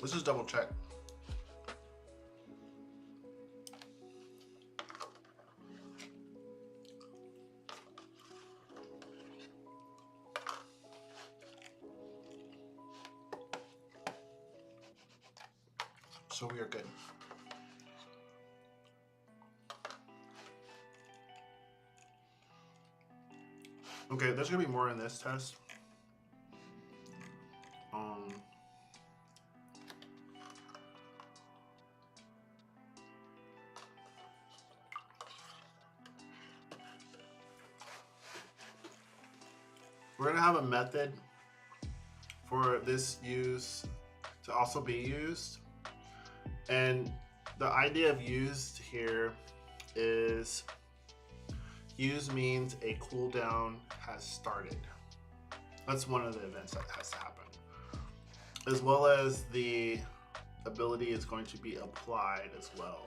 Let's just double check. So we are good. Okay, there's gonna be more in this test. We're gonna have a method for this use to also be used. And the idea of used here is use means a cooldown has started. That's one of the events that has to happen. As well as the ability is going to be applied as well.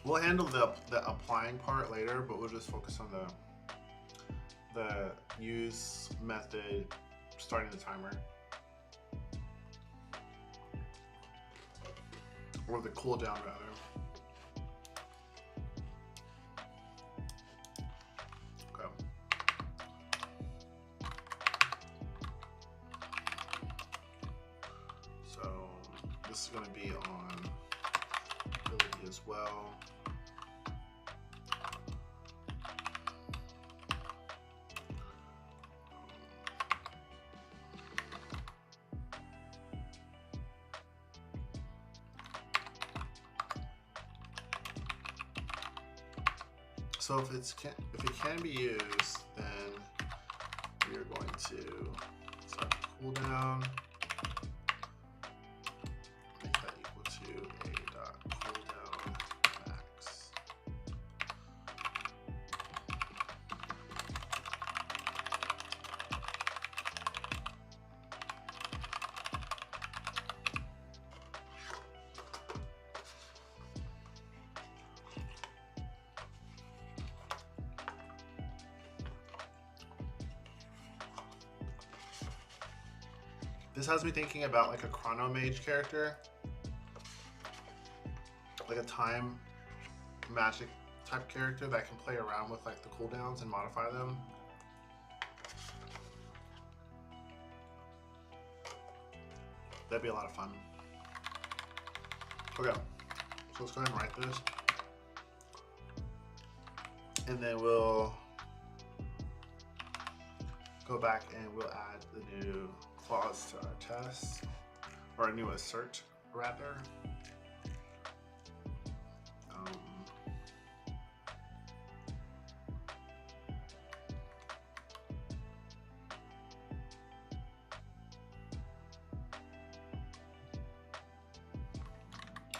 We'll handle the applying part later, but we'll just focus on the use method starting the timer. Or the cooldown rather. Okay. So this is going to be on ability as well. So if it can be used, then we are going to start the cooldown. Make that equal to a.cooldown max. This has me thinking about like a Chrono Mage character, like a time magic type character that can play around with like the cooldowns and modify them. That'd be a lot of fun. Okay, so let's go ahead and write this. And then we'll go back and we'll add the new clause to our test, or a new assert rather.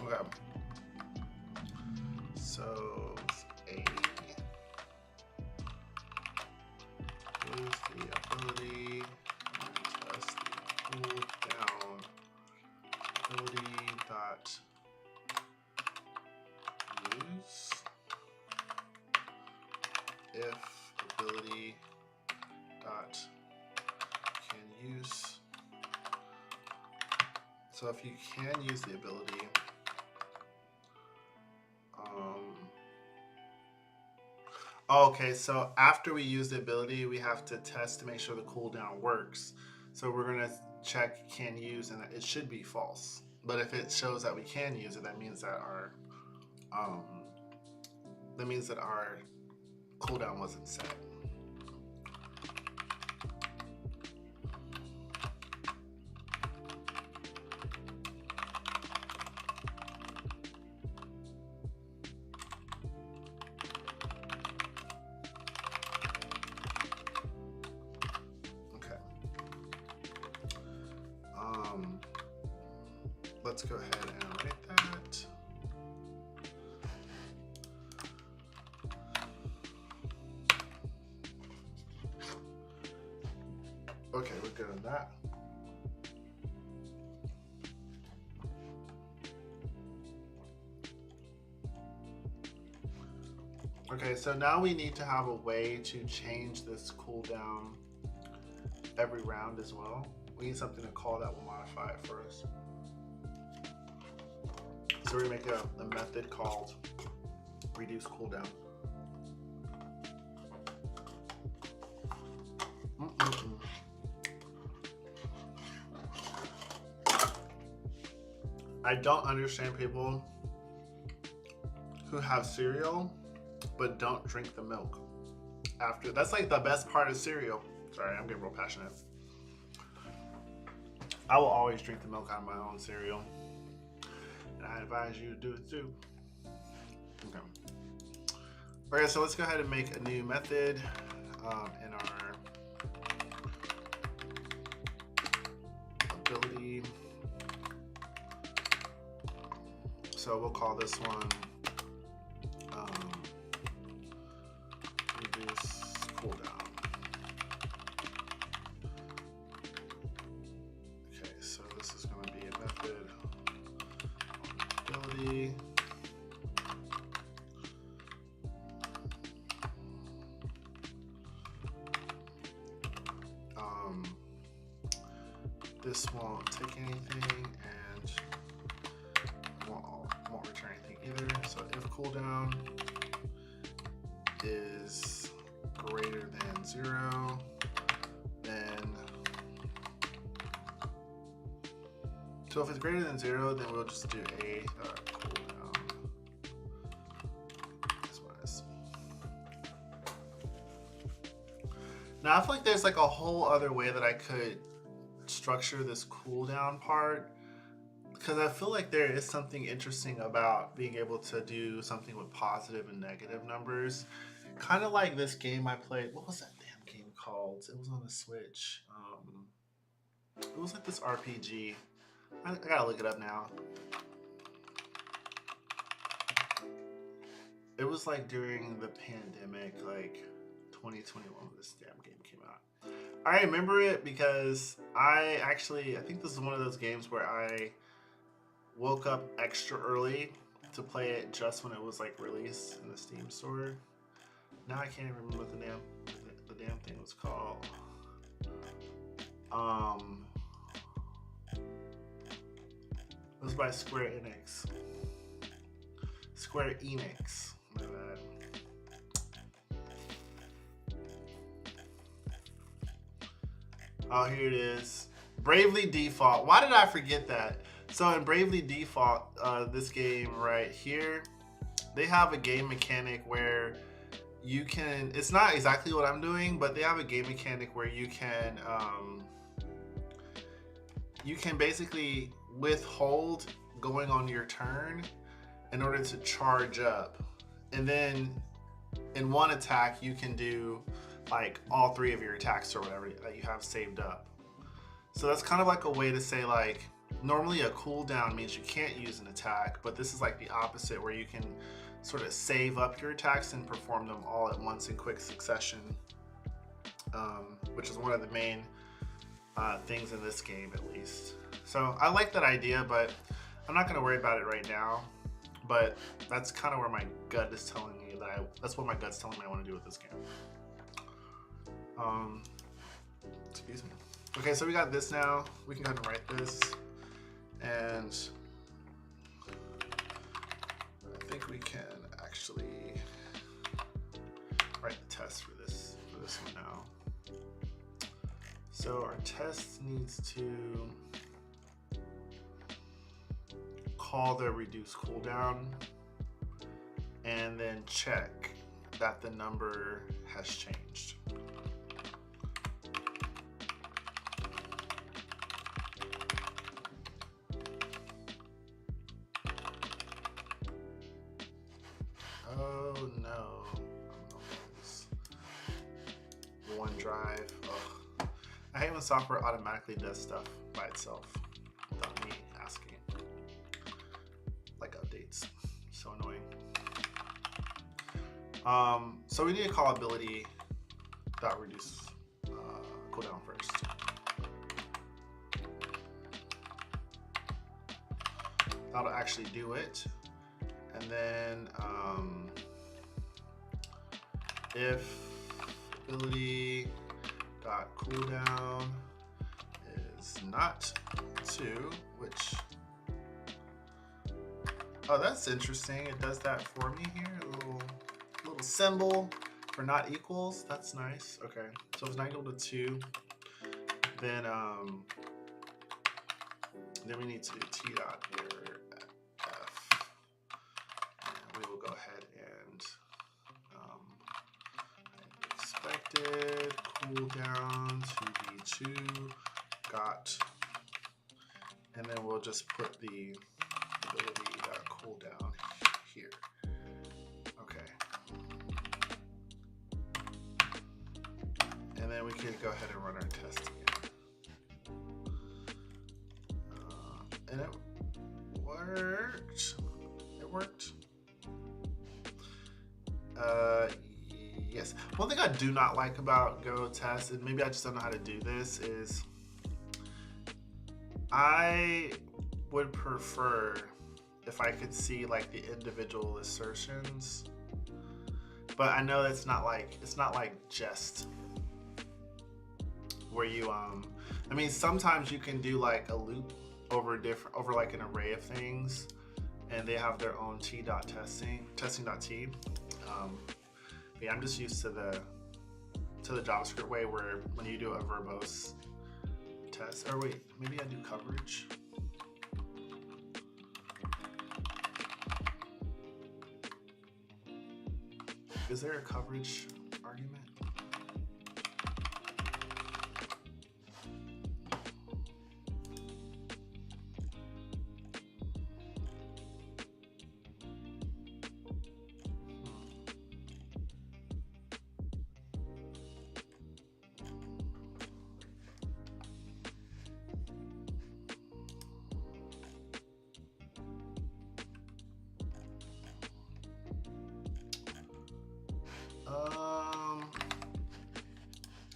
Okay. So A is the ability test the cooldown ability dot use if ability dot can use. So if you can use the ability, okay, so after we use the ability, we have to test to make sure the cooldown works. So we're gonna check can use, and it should be false. But if it shows that we can use it, that means that our cooldown wasn't set. Let's go ahead and write that. Okay, we're good on that. Okay, so now we need to have a way to change this cooldown every round as well. We need something to call that will modify it for us. So we're gonna make a method called reduce cooldown. I don't understand people who have cereal but don't drink the milk after. That's like the best part of cereal. Sorry, I'm getting real passionate. I will always drink the milk out of my own cereal. And I advise you to do it too. Okay. Okay, so let's go ahead and make a new method in our ability. So we'll call this one reduce cooldown. Okay, so this is going to be a method ability. This won't take anything and won't return anything either. So if cooldown is greater than 0, then so if it's greater than 0, then we'll just do a cooldown. Now I feel like there's like a whole other way that I could structure this cooldown part, because I feel like there is something interesting about being able to do something with positive and negative numbers. Kind of like this game I played. What was that damn game called? It was on the Switch. It was like this RPG. I gotta look it up now. It was like during the pandemic, like 2021, when this damn game came out. I remember it because I think this is one of those games where I woke up extra early to play it just when it was like released in the Steam store. Now I can't even remember what the damn thing was called. by Square Enix. Square Enix. My bad. Oh, here it is. Bravely Default. Why did I forget that? So in Bravely Default, this game right here, they have a game mechanic where you can, it's not exactly what I'm doing, but they have a game mechanic where you can basically withhold going on your turn in order to charge up. And then in one attack, you can do like all 3 of your attacks or whatever that you have saved up. So that's kind of like a way to say, like, normally a cooldown means you can't use an attack, but this is like the opposite, where you can sort of save up your attacks and perform them all at once in quick succession, which is one of the main things in this game, at least. So I like that idea, but I'm not going to worry about it right now. But that's kind of where my gut is telling me that's what my gut's telling me I want to do with this game. Excuse me. Okay, so we got this now. We can go ahead and write this, and I think we can actually write the test for this one now. So our test needs to call the reduce cooldown and then check that the number has changed. Oh no. OneDrive. Ugh. I hate when software automatically does stuff by itself without me asking. Like updates. So annoying. So we need to call ability.reduce cooldown first. That'll actually do it. And then if ability.cooldown is not 2, which, oh, that's interesting. It does that for me here. A little symbol for not equals. That's nice. Okay, so if it's not equal to 2, then we need to do t.error f, and we will go ahead and expected cooldown to be 2 got, and then we'll just put the ability.cooldown here. Okay. And then we can go ahead and run our test again. And it worked. It worked. Yes. One thing I do not like about Go Test, and maybe I just don't know how to do this, is I would prefer if I could see like the individual assertions, but I know it's not like just where you I mean, sometimes you can do like a loop over like an array of things, and they have their own testing.t. Yeah, I'm just used to the JavaScript way, where when you do a verbose test, or wait, maybe I do coverage. Is there a coverage argument?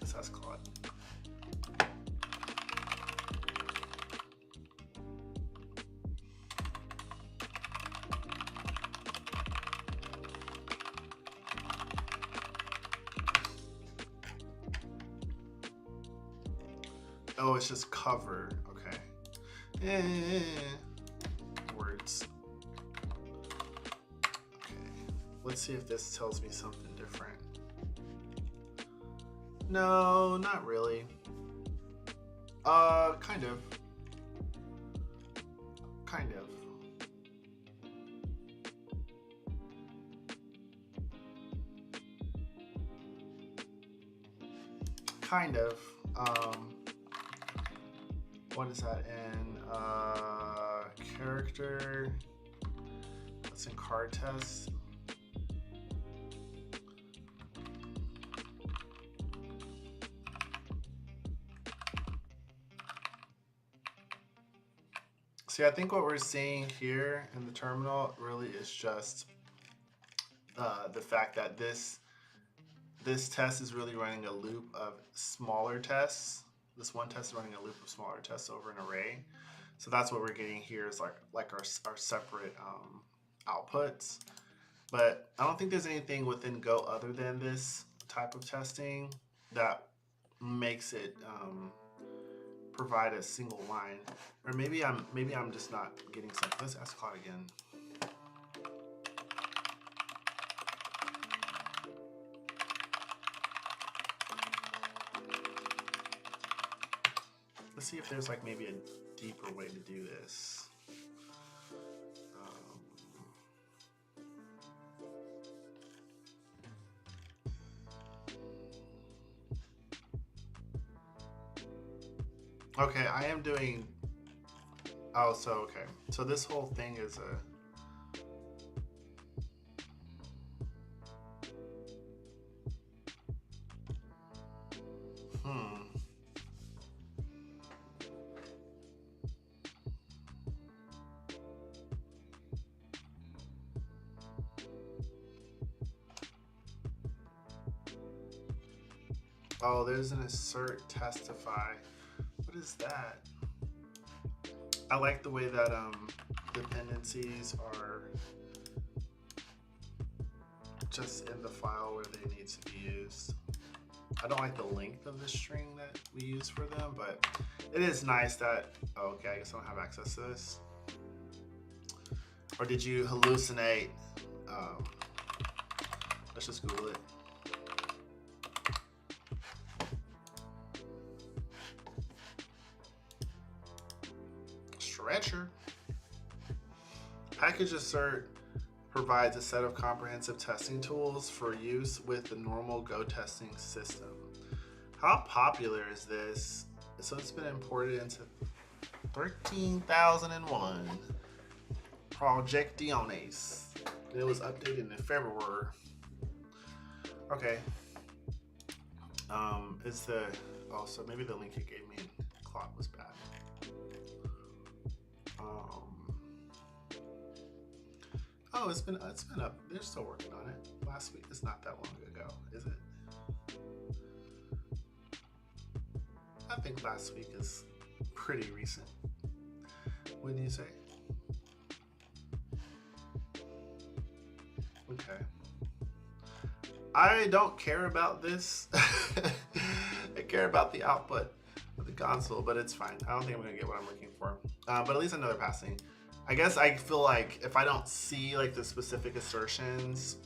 This has Claude. Oh, it's just cover. Okay. Yeah. words. Okay, let's see if this tells me something different. No, not really. Kind of. Kind of. Kind of. What is that in? Character. That's in card test. See, I think what we're seeing here in the terminal really is just the fact that this test is really running a loop of smaller tests. This one test is running a loop of smaller tests over an array. So that's what we're getting here is like our separate outputs. But I don't think there's anything within Go other than this type of testing that makes it provide a single line. Or maybe I'm just not getting something. Let's ask Claude again. Let's see if there's like maybe a deeper way to do this. Okay, I am doing. Oh, so okay. So this whole thing is a. Oh, there's an assert testify. What is that? I like the way that dependencies are just in the file where they need to be used. I don't like the length of the string that we use for them, but it is nice that, oh, okay, I guess I don't have access to this. Or did you hallucinate? Let's just Google it. Stretcher. Package assert provides a set of comprehensive testing tools for use with the normal Go testing system. How popular is this? So it's been imported into 13,001 projecciones. It was updated in February. Okay. Is the so maybe the link it gave me in Claude was bad. Oh, it's been up. They're still working on it. Last week, it's not that long ago, is it? I think last week is pretty recent. Wouldn't you say? Okay. I don't care about this. I care about the output of the console, but it's fine. I don't think I'm gonna get what I'm looking for. But at least I know they're passing. I guess I feel like if I don't see like the specific assertions,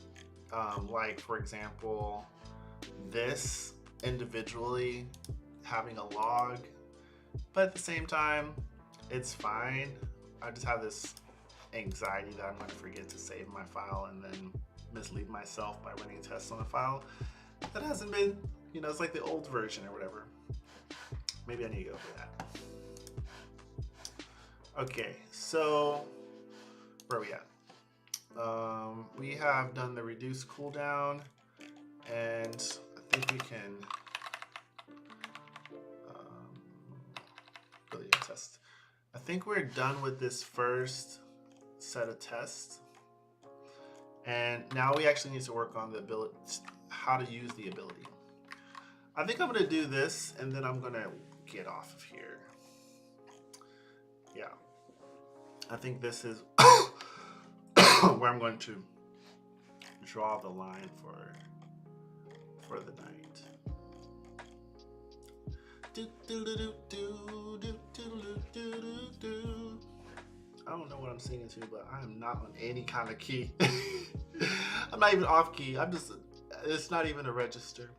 like for example, this individually having a log, but at the same time, it's fine. I just have this anxiety that I'm going to forget to save my file and then mislead myself by running tests on a file that hasn't been, you know, it's like the old version or whatever. Maybe I need to go for that. Okay, so where are we at? We have done the reduce cooldown, and I think we can really test. I think we're done with this first set of tests, and now we actually need to work on the ability, how to use the ability. I think I'm gonna do this, and then I'm gonna get off of here. Yeah. I think this is where I'm going to draw the line for the night. I don't know what I'm singing to, but I am not on any kind of key. I'm not even off key. It's not even a register.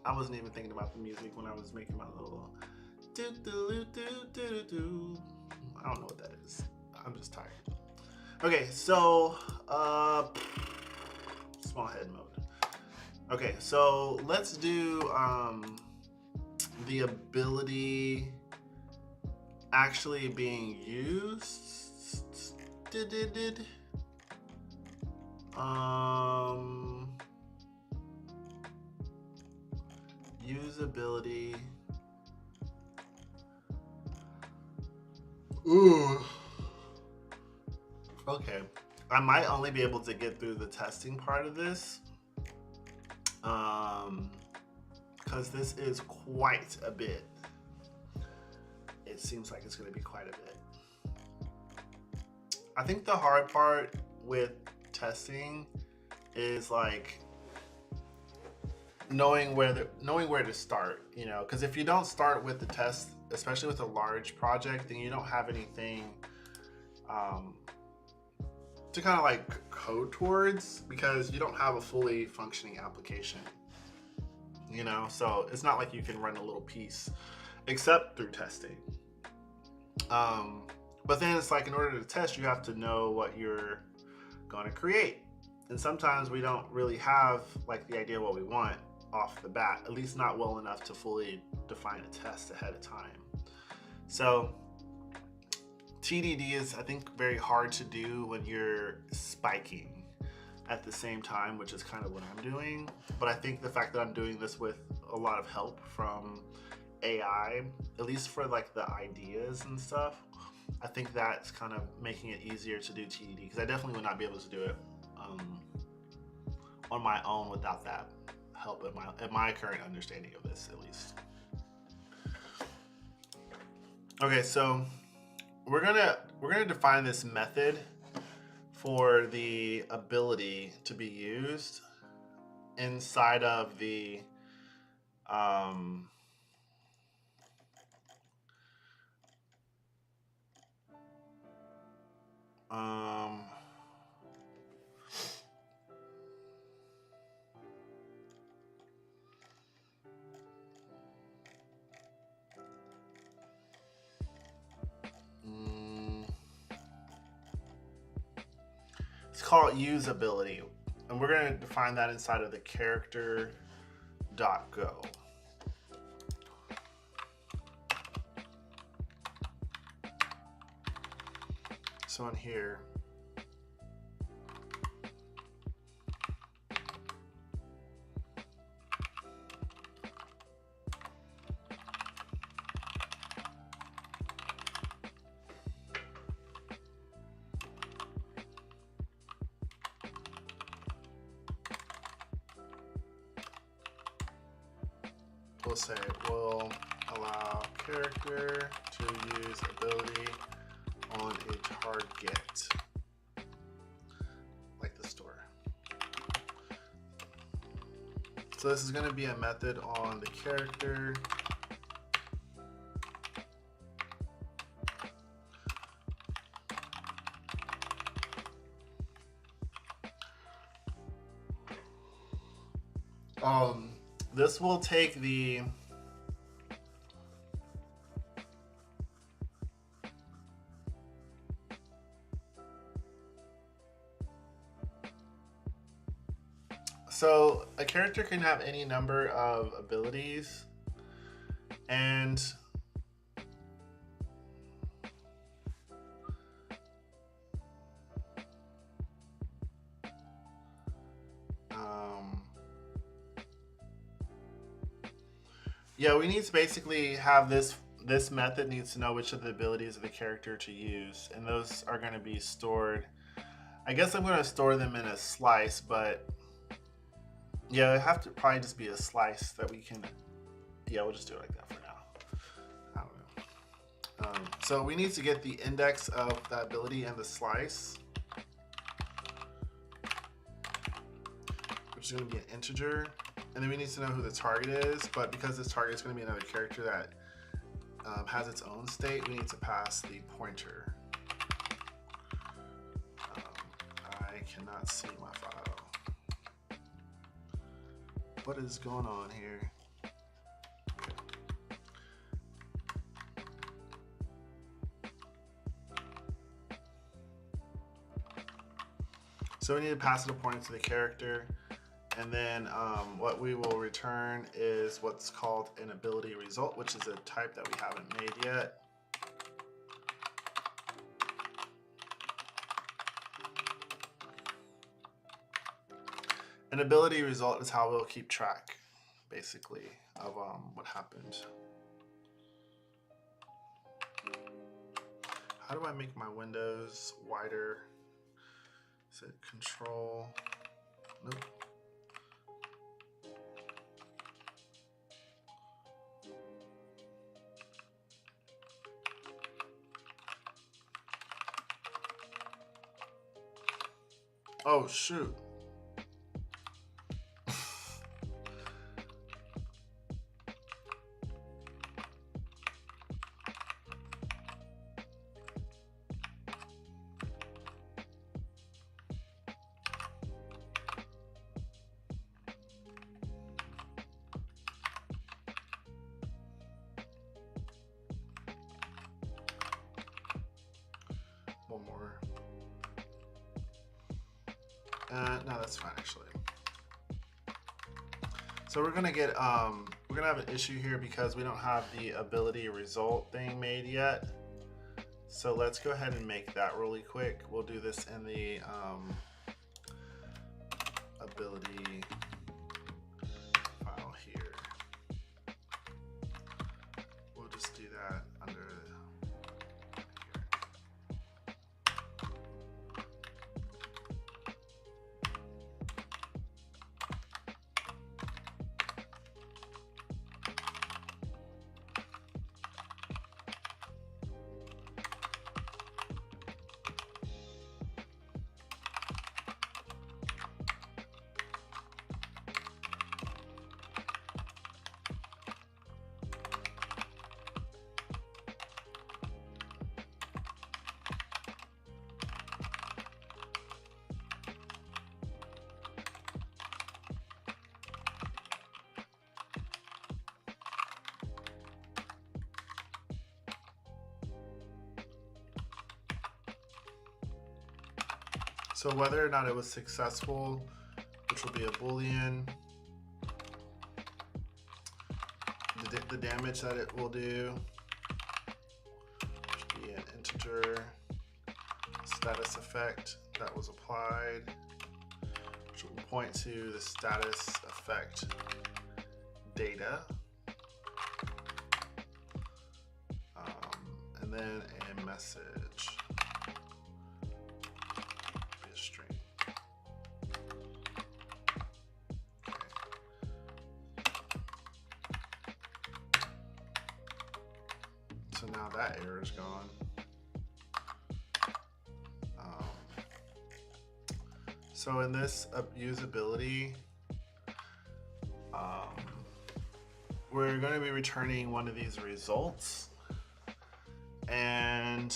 I wasn't even thinking about the music when I was making my little do do do do do. I don't know what that is. I'm just tired. Okay, so small head mode. Okay, so let's do the ability actually being used. Usability. Ooh. Okay. I might only be able to get through the testing part of this. Because this is quite a bit. It seems like it's going to be quite a bit. I think the hard part with testing is like knowing where to start, you know, because if you don't start with the test, especially with a large project, then you don't have anything to kind of like code towards, because you don't have a fully functioning application, you know, so it's not like you can run a little piece except through testing. But then it's like, in order to test, you have to know what you're going to create, and sometimes we don't really have like the idea what we want off the bat, at least not well enough to fully define a test ahead of time. So TDD is, I think, very hard to do when you're spiking at the same time, which is kind of what I'm doing. But I think the fact that I'm doing this with a lot of help from AI, at least for like the ideas and stuff, I think that's kind of making it easier to do TDD, because I definitely would not be able to do it on my own without that help in my current understanding of this, at least. Okay, so we're gonna define this method for the ability to be used inside of the it's called usability, and we're going to define that inside of the character.go. So in here, we'll say will allow character to use ability on a target, like the store. So this is going to be a method on the character. This will take the so a character can have any number of abilities, and yeah, we need to basically have this method needs to know which of the abilities of the character to use, and those are going to be stored. I guess I'm going to store them in a slice, but yeah, it have to probably just be a slice that we can. Yeah, we'll just do it like that for now. I don't know. So we need to get the index of that ability and the slice, which is going to be an integer. And then we need to know who the target is, but because this target is going to be another character that has its own state, we need to pass the pointer. cannot see my file. What is going on here? So we need to pass it according to the character, and then what we will return is what's called an ability result, which is a type that we haven't made yet. An ability result is how we'll keep track, basically, of what happened. How do I make my windows wider? Is it control? Nope. Oh, shoot. One more. No, that's fine actually. So we're gonna have an issue here because we don't have the ability result thing made yet. So let's go ahead and make that really quick. We'll do this in the ability file here. We'll just do that under here. So whether or not it was successful, which will be a Boolean, the damage that it will do, which will be an integer status effect that was applied, which will point to the status effect data, and then a message. So now that error is gone. So in this usability, we're going to be returning one of these results, and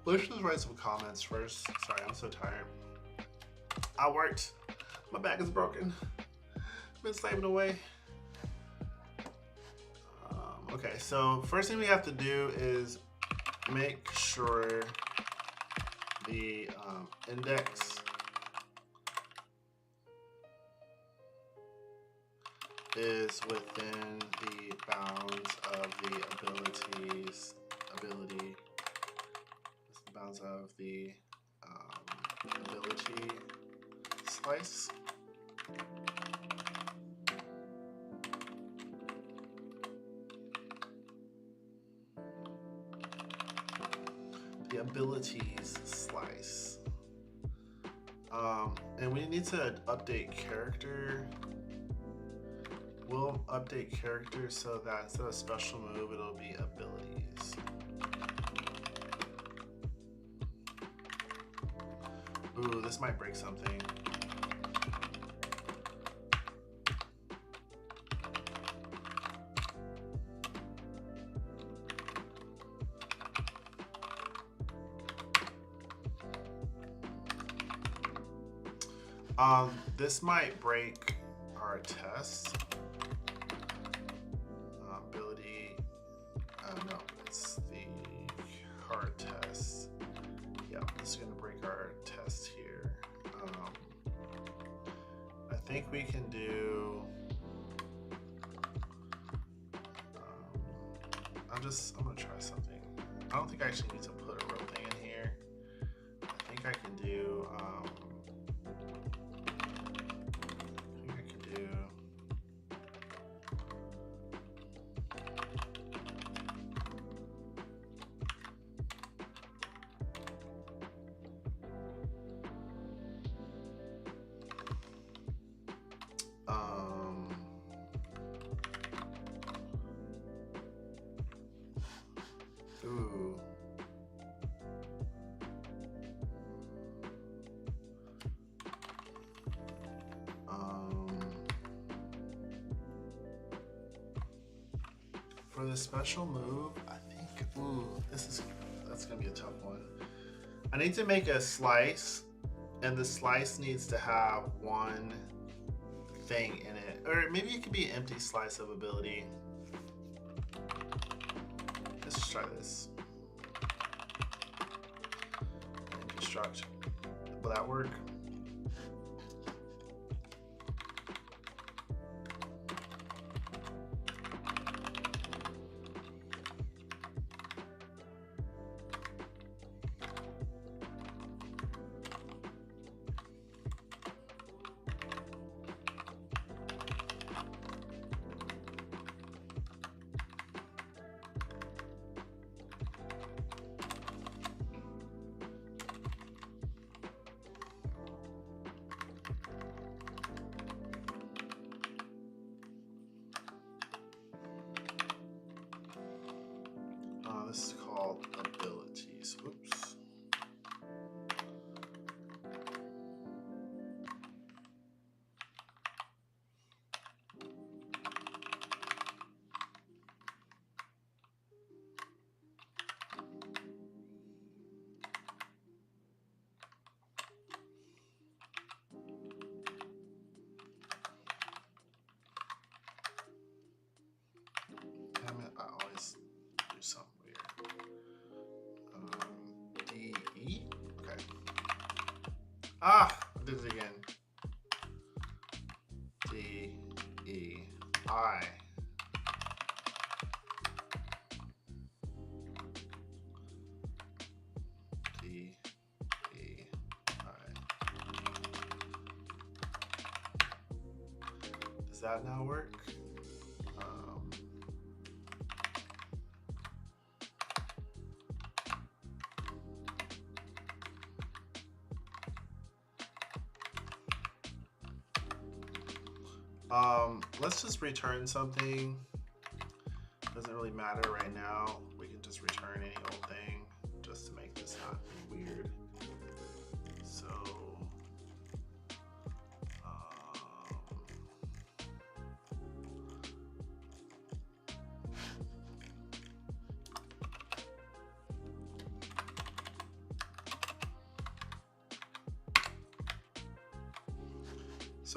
let's just write some comments first. Sorry, I'm so tired. I worked. My back is broken. Been slaving away. Okay, so first thing we have to do is make sure the index is within the bounds of the bounds of the ability slice. The abilities slice. And we need to update character. We'll update character so that instead of special move, it'll be abilities. Ooh, this might break something. This might break our test. Ability. No, it's the hard test. Yeah, this is gonna break our test here. I think we can do. I'm gonna try something. I don't think I actually need to put a real thing in here. I think I can do. Ooh. For the special move, I think, that's gonna be a tough one. I need to make a slice, and the slice needs to have one thing in it. Or maybe it could be an empty slice of ability. Let's just try this. Construct. Will that work? This is called abilities. Oops. Damn it, I always do something weird. D-E? Okay. I did it again. D-E-I. Does that now work? Let's just return something. Doesn't really matter right now. We can just return any old thing just to make this not weird. So,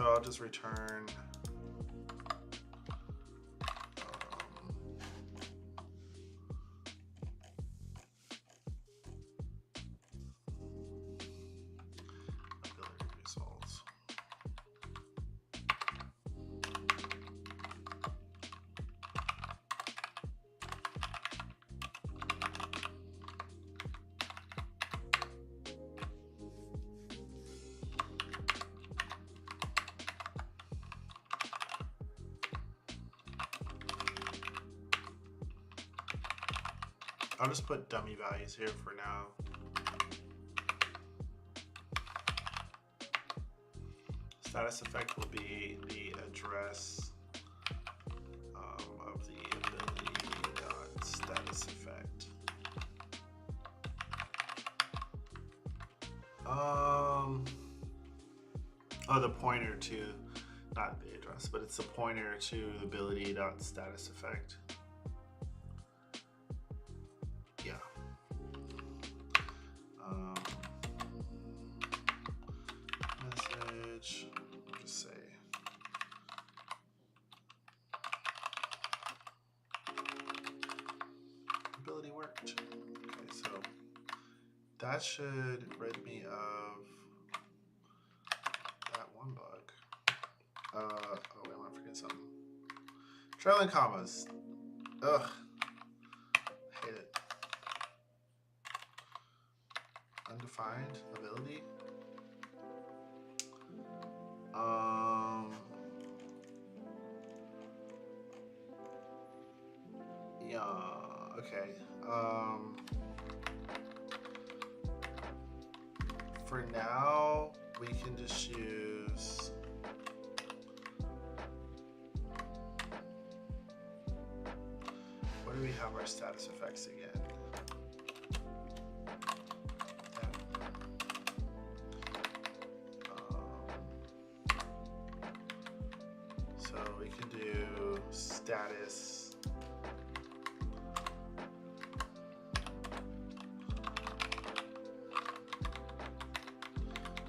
I'll just return. I'll just put dummy values here for now. Status effect will be the address of the ability status effect. Oh, the pointer to, not the address, but it's the pointer to the ability status effect. Yeah. Message. worked. Okay, so that should rid me of that one bug. Oh wait, I'm gonna forget something. Trailing commas. Ugh. Hate it. Undefined ability. Yeah, okay. For now, we can just use where do we have our status effects again? So we can do status.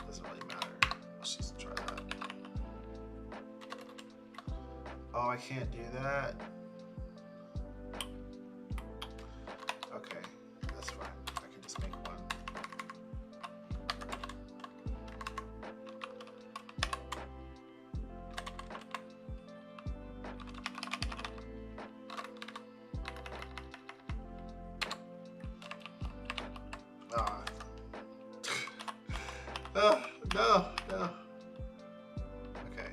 Doesn't really matter. Let's just try that. Oh, I can't do that. Okay, that's fine. I can just make one. No. Okay.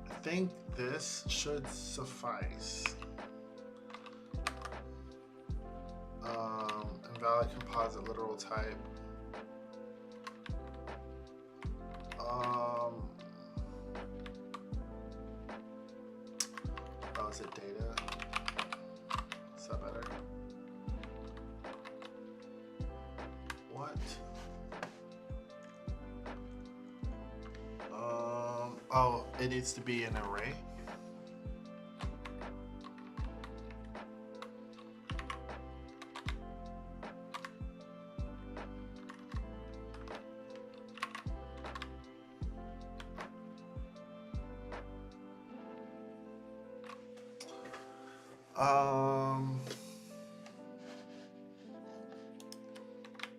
I think this should suffice. Invalid composite literal type. Oh, is it data? Is that better? What? Oh, it needs to be an array.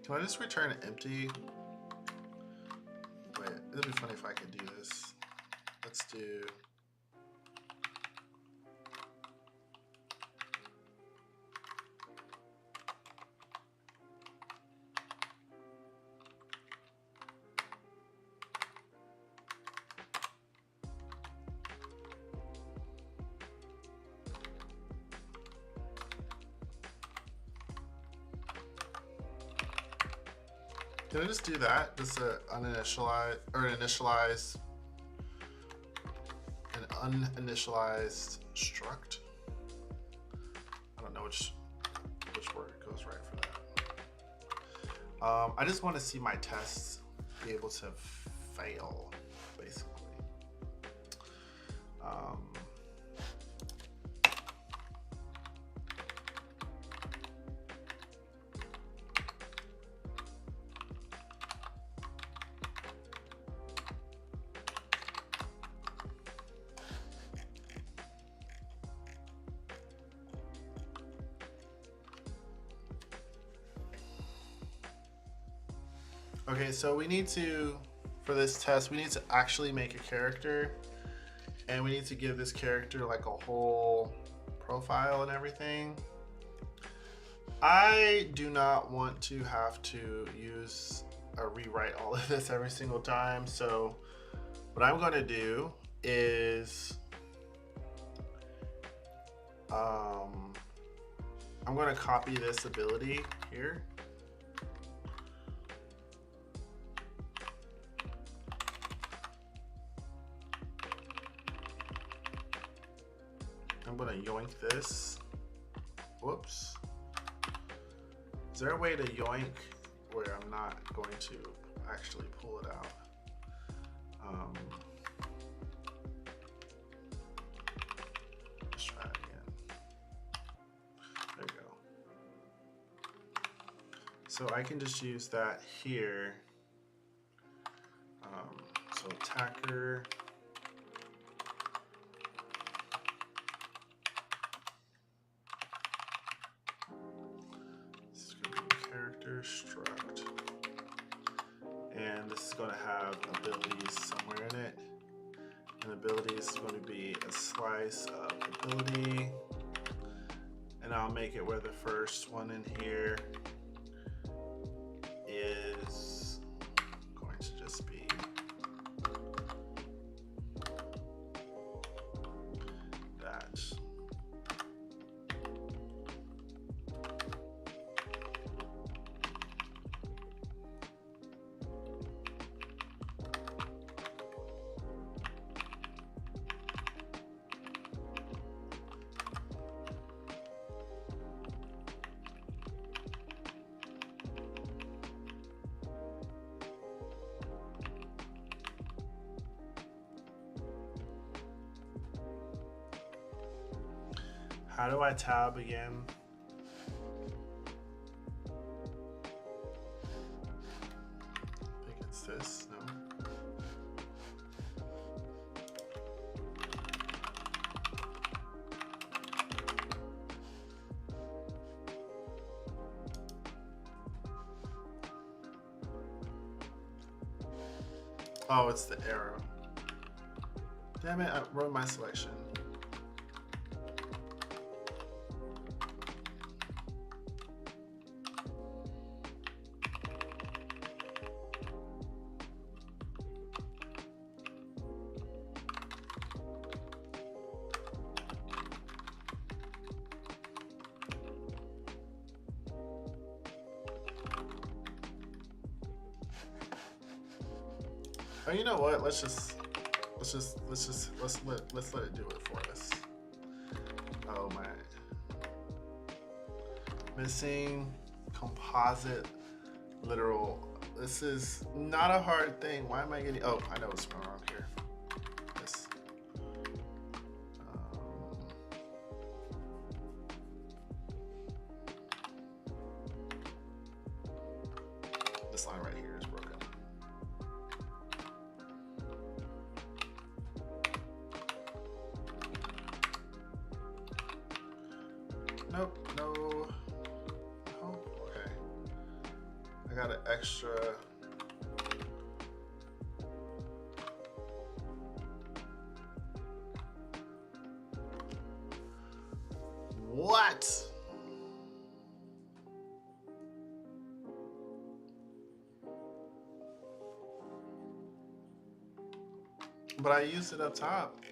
Can I just return it empty? Wait, it'd be funny if I could do this. Let's do. Can I just do that? Just uninitialize or initialize an uninitialized struct. I don't know which word goes right for that. I just want to see my tests be able to fail, basically. Okay, so we need to, for this test, we need to actually make a character, and we need to give this character like a whole profile and everything. I do not want to have to use or rewrite all of this every single time, so what I'm going to do is I'm going to copy this ability here. I'm gonna yoink this. Whoops. Is there a way to yoink where I'm not going to actually pull it out? Let's try it again. There we go. So I can just use that here. So attacker. This is going to be character struct. And this is going to have abilities somewhere in it. And abilities is going to be a slice of ability. And I'll make it where the first one in here is going to just be that. How do I tab again? I think it's this, no? Oh, it's the arrow. Damn it, I wrote my selection. Oh, you know what? Let's let it do it for us. Oh my. Missing composite literal. This is not a hard thing. Why am I getting? Oh, I know what's going on here. This. This line right here is broken. Nope, no. Oh, okay. I got an extra. What? But I used it up top.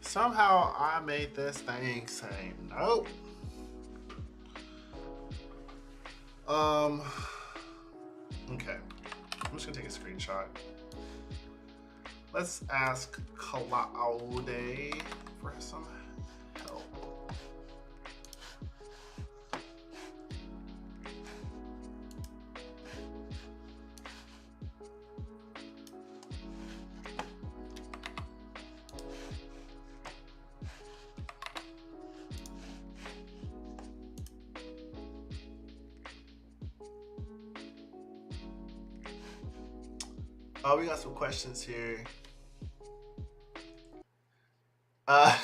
Somehow I made this thing say nope. Okay. I'm just gonna take a screenshot. Let's ask Claude for some help. Oh, we got some questions here. Uh,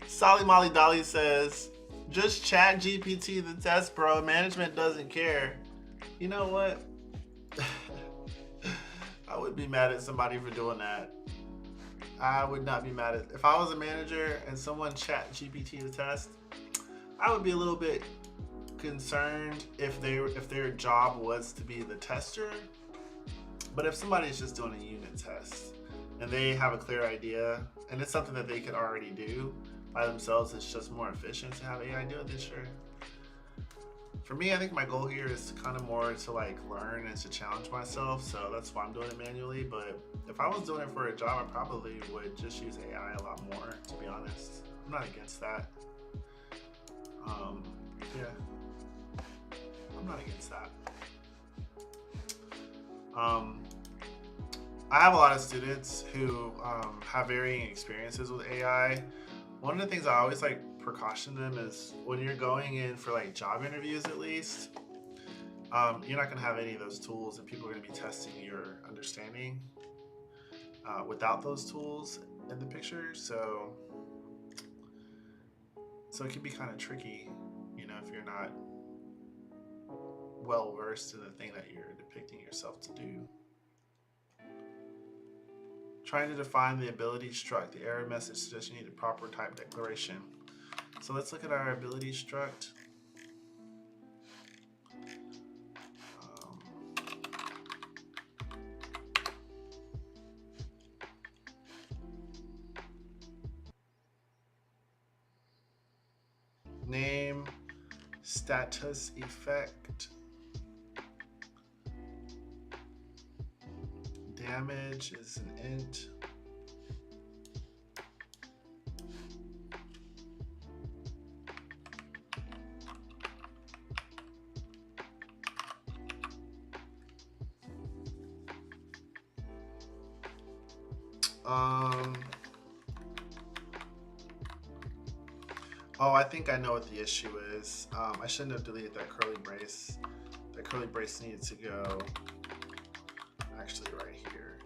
Solly Molly Dolly says, just chat GPT the test, bro. Management doesn't care. You know what? I would be mad at somebody for doing that. I would not be mad at if I was a manager and someone chat GPT the test. I would be a little bit concerned if their job was to be the tester. But if somebody's just doing a unit test and they have a clear idea and it's something that they could already do by themselves, it's just more efficient to have AI do it, then sure. For me, I think my goal here is kind of more to like learn and to challenge myself, so that's why I'm doing it manually. But if I was doing it for a job, I probably would just use AI a lot more, to be honest. I'm not against that. Yeah, I'm not against that. Um, I have a lot of students who have varying experiences with AI. One of the things I always like precaution them is when you're going in for like job interviews, at least, you're not going to have any of those tools, and people are going to be testing your understanding without those tools in the picture. So it can be kind of tricky, if you're not well versed in the thing that you're depicting yourself to do. Trying to define the ability struct. The error message suggests you need a proper type declaration. So let's look at our ability struct. Name, status effect, damage is an int. Oh, I think I know what the issue is. I shouldn't have deleted that curly brace. That curly brace needed to go actually right here.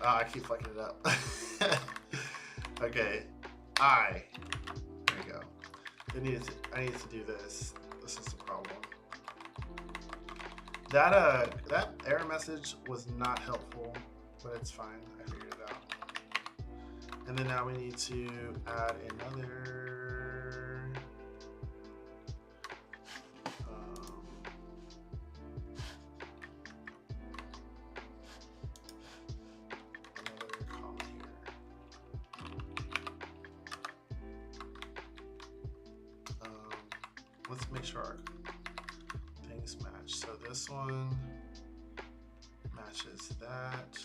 Oh, I keep fucking it up. Okay, there you go. I needed to do this. This is the problem. That error message was not helpful, but it's fine. I figured it out. And then now we need to add another column here. Let's make sure our things match. So this one matches that.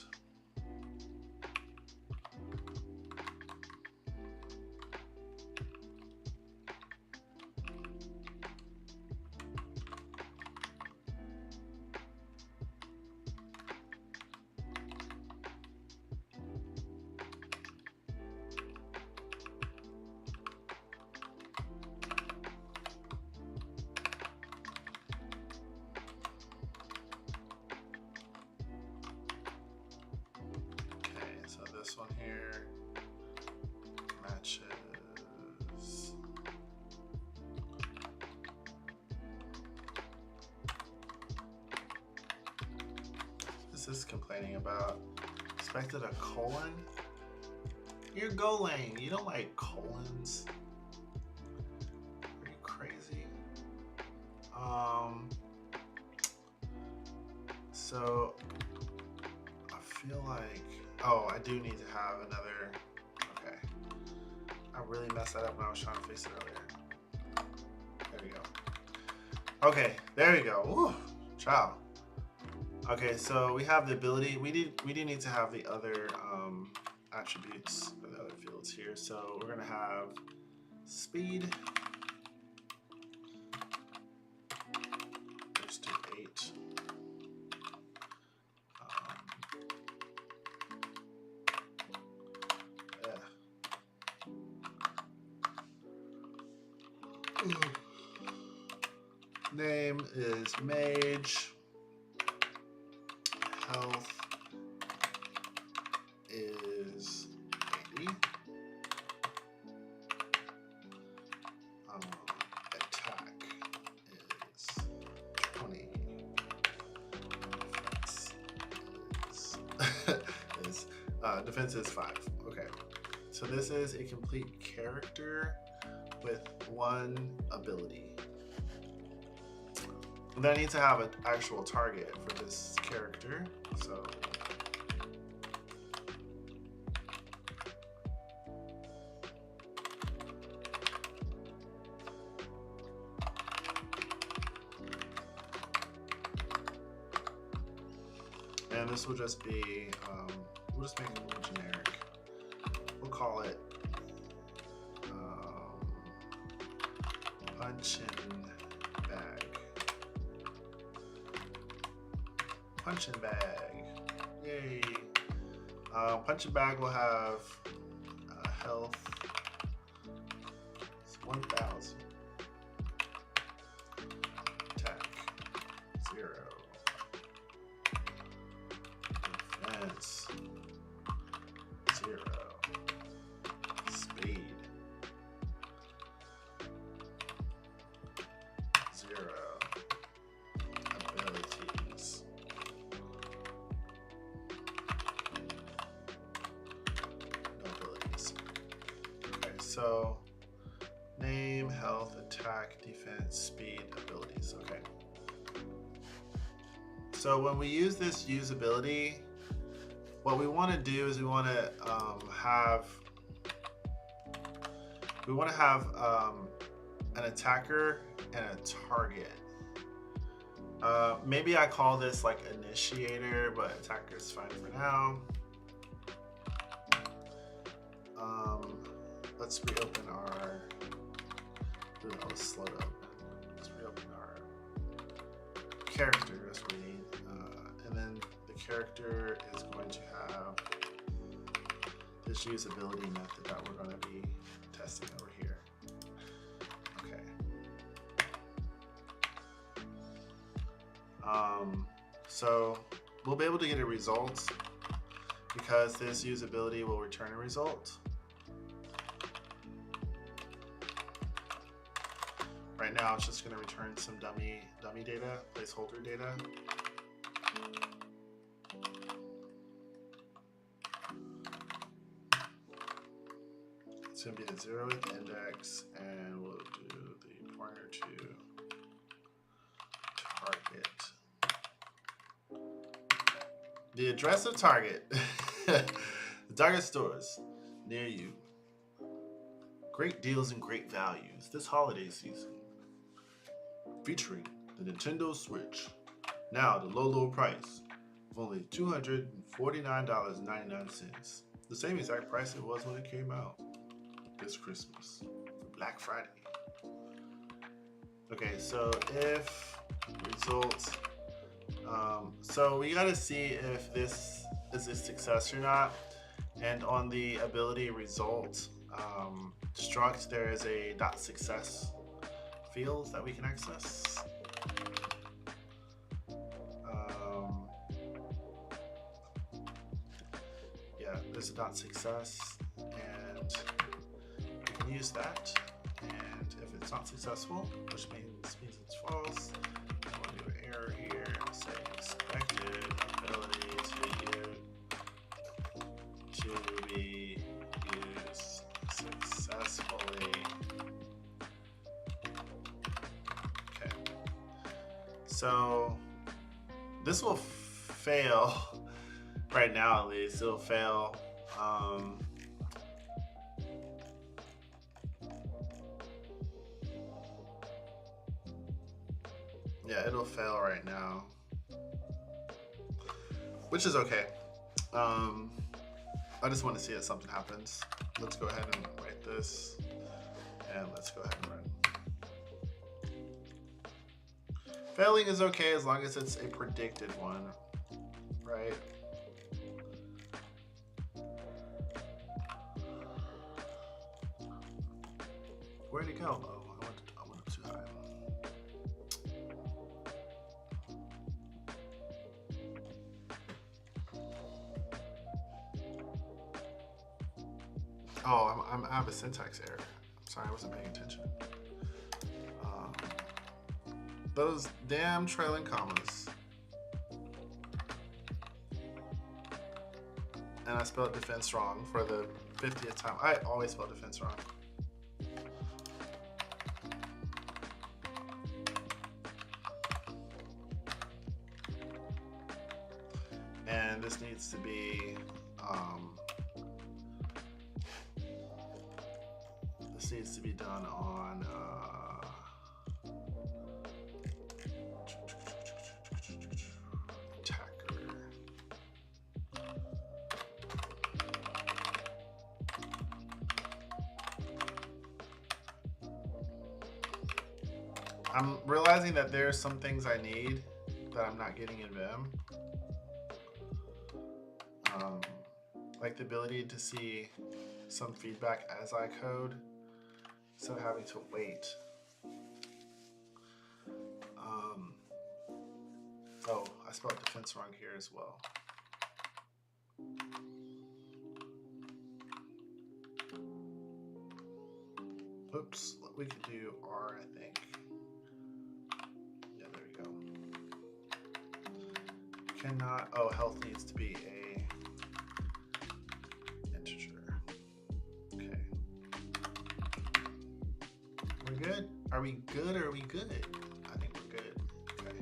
This one here matches. What is this complaining about? Expected a colon? You're Golang. You don't like colons. Are you crazy? So I feel like, oh, I do need to have another. Okay, I really messed that up when I was trying to fix it earlier. There we go. Okay, there we go. Ooh, ciao. Okay, so we have the ability. We do need to have the other attributes or the other fields here. So we're gonna have speed. Let's do 8. Yeah. Name is Mage. Health is 80. Attack is 20. Defense is 5. Okay. So this is a complete character with one ability. And then I need to have an actual target for this character. So and this will just be, we'll just make it a little generic. We'll call it punch and bag. Punch and bag. Yay. Punch and bag will have health 1,000. Attack 0. Defense 0. Speed 0. Abilities. No abilities. Okay, so name, health, attack, defense, speed, abilities. Okay. So when we use this usability, what we want to do is we want to have an attacker and a target. Maybe I call this like initiator, but attacker is fine for now. Let's reopen our. Ooh, that was slow to open. Let's reopen our character. That's what we need. And then the character is going to have this usability method that we're going to be testing over here. Okay. So we'll be able to get a result because this usability will return a result. Right now, it's just going to return some dummy data, placeholder data. It's going to be the 0th index, and we'll do the pointer to target. The address of target. The target stores near you. Great deals and great values this holiday season. Featuring the Nintendo Switch. Now the low price of only $249.99. The same exact price it was when it came out this Christmas for Black Friday. Okay, so if results, so we gotta see if this is a success or not. And on the ability result struct, there is a .success fields that we can access. Yeah, there's a .success, and we can use that. And if it's not successful, which means it's false, we'll do an error here. Say expected ability to be used successfully. Okay, so this will fail right now, at least. It'll fail. Yeah, it'll fail right now, which is okay. I just want to see if something happens. Let's go ahead and write this, and let's go ahead and run. Failing is okay as long as it's a predicted one, right? Where'd it go? Oh, I went up too high. Oh, I have a syntax error. Sorry, I wasn't paying attention. Those damn trailing commas. And I spelled defense wrong for the 50th time. I always spell defense wrong. And this needs to be done on attacker. I'm realizing that there's some things I need that I'm not getting in Vim. Like the ability to see some feedback as I code, instead of having to wait. Oh, I spelled defense wrong here as well. Oops, we could do R, I think. Yeah, there we go. Cannot, oh, health needs to be a integer. Okay. We're good? Are we good or are we good? I think we're good. Okay.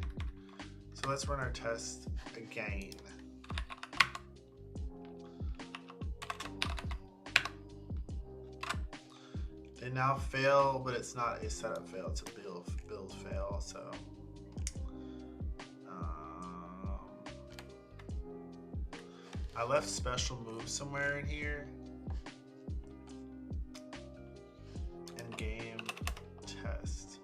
So let's run our test again. They now fail, but it's not a setup fail, it's a build fail, so. I left special moves somewhere in here. In game test.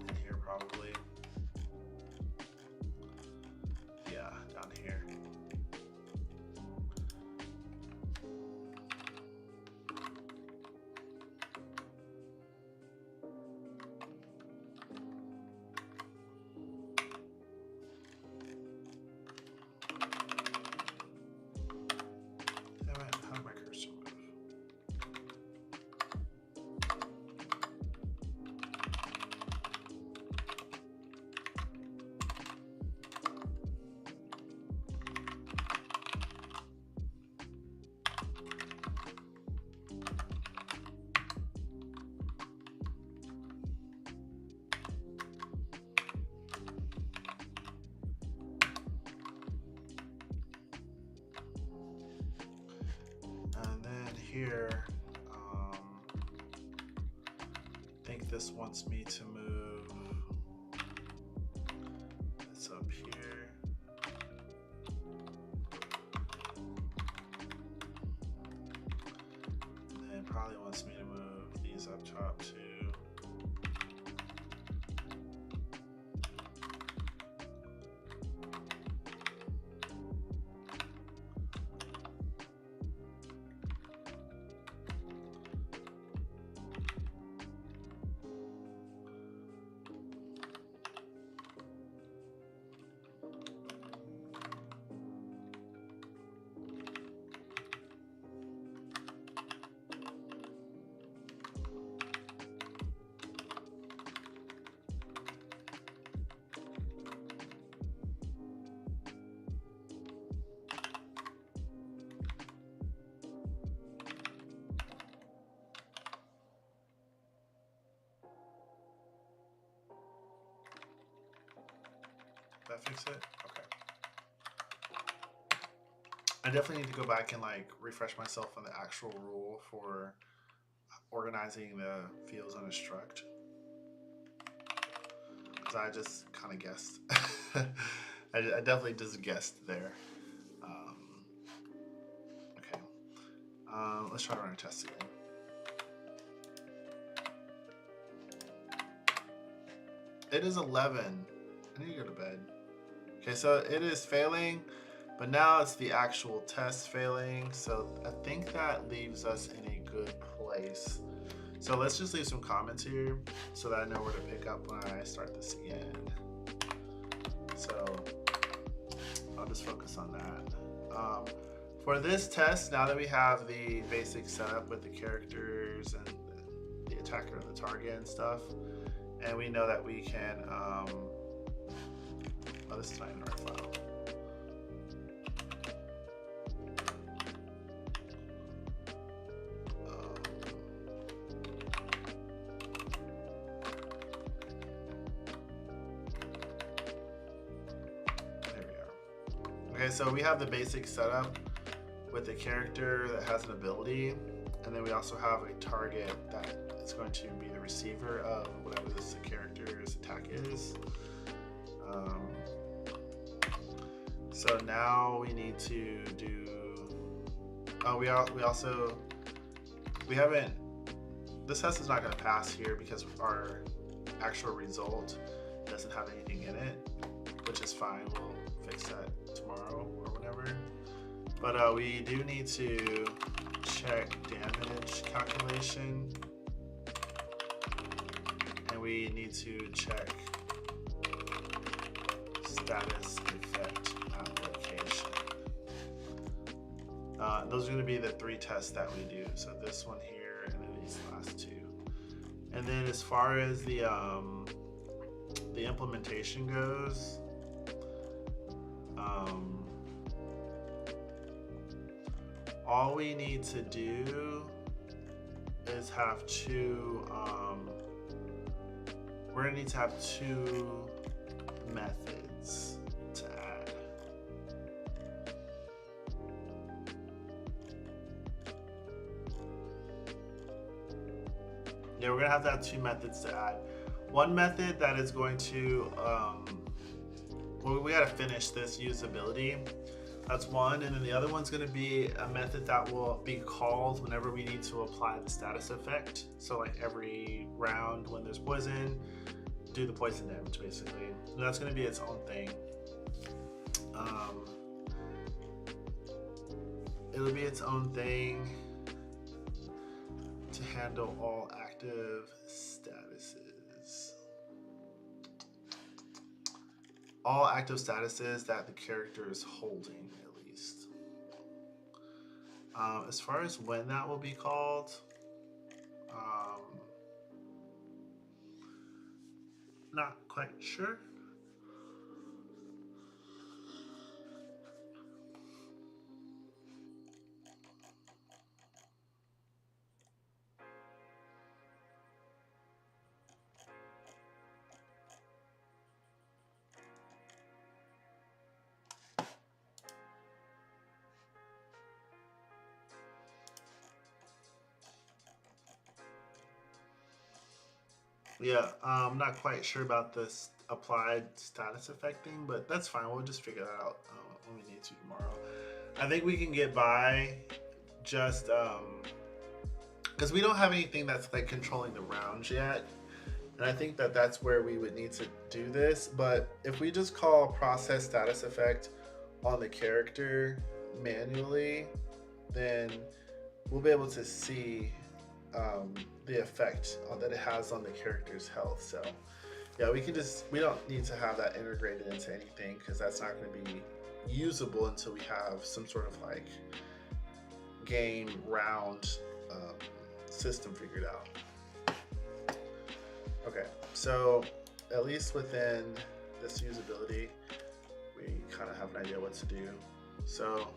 In here probably. Yeah, down here. Here, I think this wants me to move this up here. And then it probably wants me to move these up top too. That fix it? Okay. I definitely need to go back and like refresh myself on the actual rule for organizing the fields on a struct. Because I just kind of guessed. I definitely just guessed there. Okay. Let's try to run our test again. It is 11. I need to go to bed. Okay, so it is failing, but now it's the actual test failing. So I think that leaves us in a good place. So let's just leave some comments here so that I know where to pick up when I start this again. So I'll just focus on that. For this test, now that we have the basic setup with the characters and the attacker and the target and stuff, and we know that we can, oh, this is not in our file. There we are. Okay, so we have the basic setup with the character that has an ability, and then we also have a target that is going to be the receiver of whatever this character's attack is. So now we need to do. Oh, we haven't. This test is not going to pass here because our actual result doesn't have anything in it, which is fine. We'll fix that tomorrow or whatever. But we do need to check damage calculation, and we need to check status effect application. Those are going to be the 3 tests that we do. So this one here, and then these last 2. And then as far as the implementation goes, all we need to do is have 2, we're gonna need to have 2 methods to add. Yeah, we're gonna have to have 2 methods to add. One method that is going to, well, we gotta finish this usability. That's one, and then the other one's going to be a method that will be called whenever we need to apply the status effect. So like every round when there's poison, do the poison damage basically. And that's going to be its own thing. It'll be its own thing to handle all active statuses. All active statuses that the character is holding, at least. As far as when that will be called, not quite sure. Yeah, I'm not quite sure about this applied status effect thing, but that's fine. We'll just figure that out when we need to tomorrow. I think we can get by just because we don't have anything that's like controlling the rounds yet. And I think that that's where we would need to do this. But if we just call process status effect on the character manually, then we'll be able to see the effect that it has on the character's health. So yeah, we don't need to have that integrated into anything because that's not going to be usable until we have some sort of like game round system figured out. Okay, so at least within this usability, we kind of have an idea what to do. So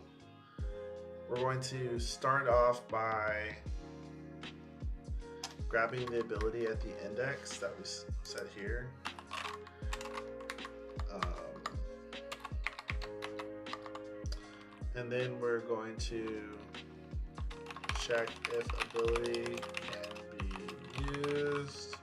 we're going to start off by grabbing the ability at the index that we set here. And then we're going to check if ability can be used.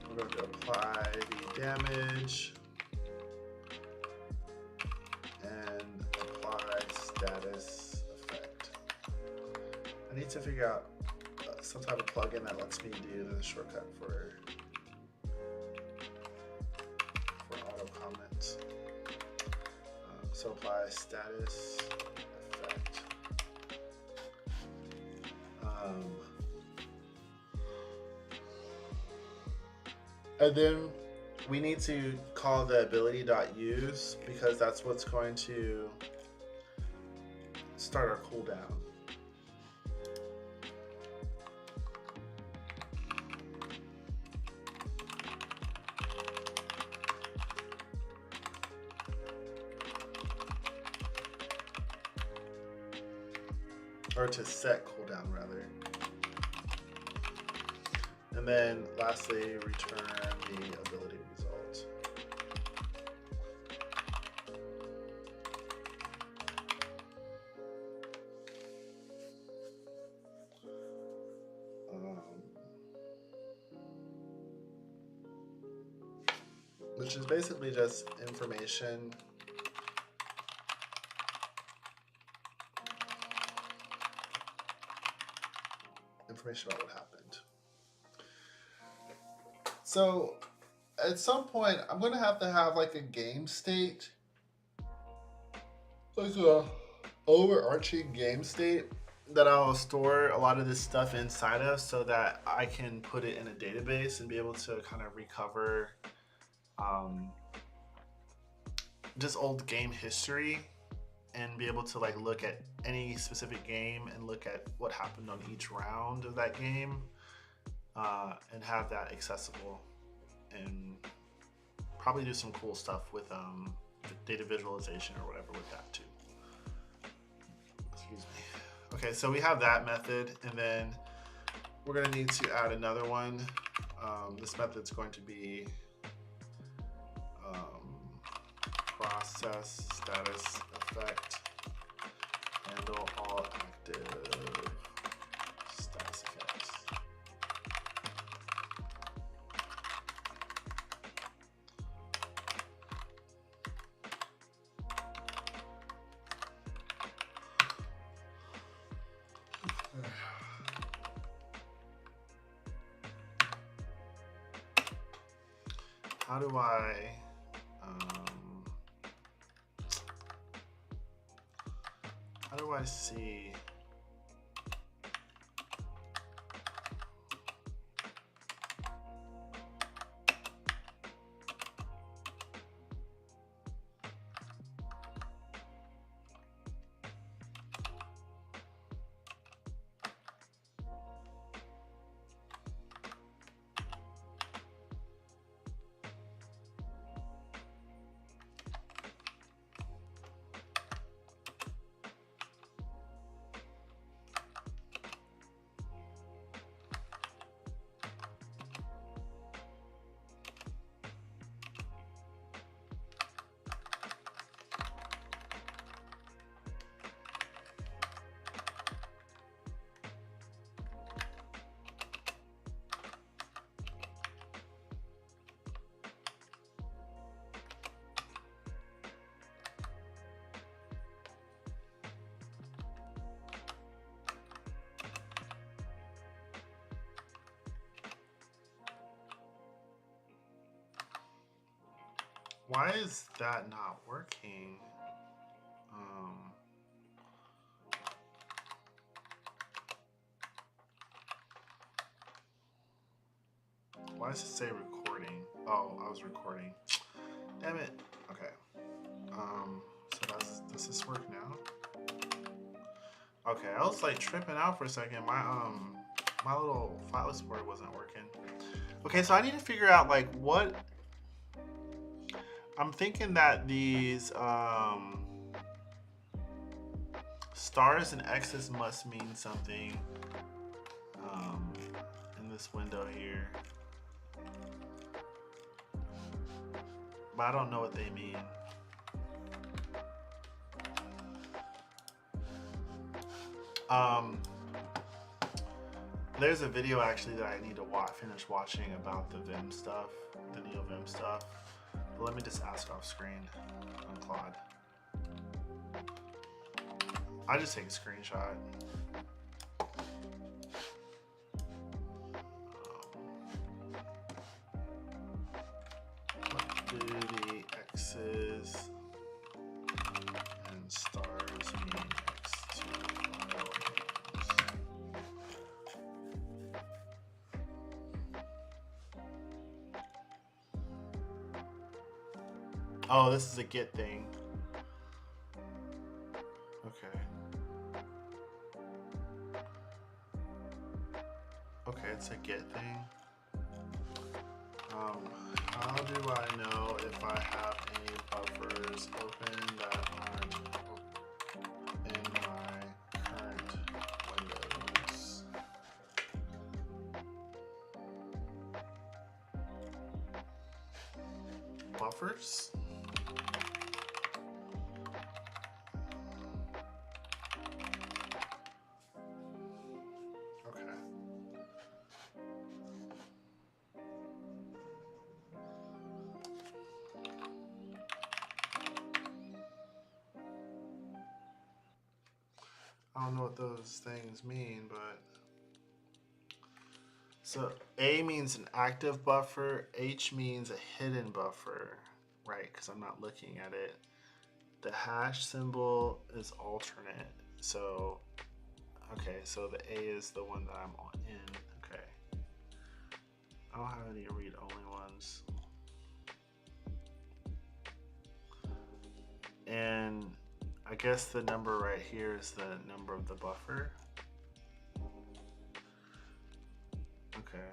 We're going to apply the damage and apply status effect. I need to figure out some type of plugin that lets me do the shortcut for auto comments. So apply status effect. And then we need to call the ability.use because that's what's going to start our cooldown. Or to set cooldown rather. And then lastly, return the ability result. Which is basically just information about what happened. So at some point, I'm going to have like a game state, like a overarching game state that I'll store a lot of this stuff inside of so that I can put it in a database and be able to kind of recover just old game history and be able to like look at any specific game and look at what happened on each round of that game and have that accessible, and probably do some cool stuff with data visualization or whatever with that too. Excuse me. Okay, so we have that method, and then we're going to need to add another one. This method's going to be process status effect, handle all active status effects. How do I see why is that not working? Why does it say recording? Oh, I was recording. Damn it. Okay. So does this work now? Okay, I was like tripping out for a second. My little file explorer wasn't working. Okay, so I need to figure out like what I'm thinking that these stars and X's must mean something in this window here, but I don't know what they mean. There's a video actually that I need to finish watching about the Vim stuff, the Neovim stuff. But let me just ask off screen on Claude. I just take a screenshot. What do the X's and stars mean next to file names? Oh, this is a get thing. Okay. Okay, it's a get thing. How do I know if I have any buffers open that aren't in my current windows? Buffers? Okay. I don't know what those things mean, but so A means an active buffer, H means a hidden buffer, right? Because I'm not looking at it. The hash symbol is alternate. So, okay, so the A is the one that I'm in. Okay. I don't have any read-only ones. And I guess the number right here is the number of the buffer. Okay.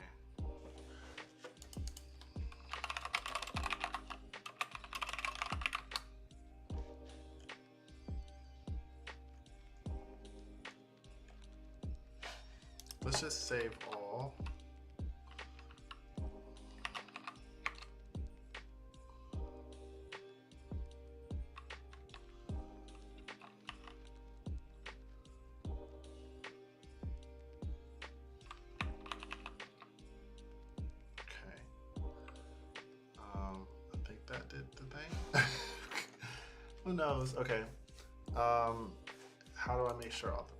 Let's just save all. I think that did the thing. Who knows? Okay. How do I make sure all the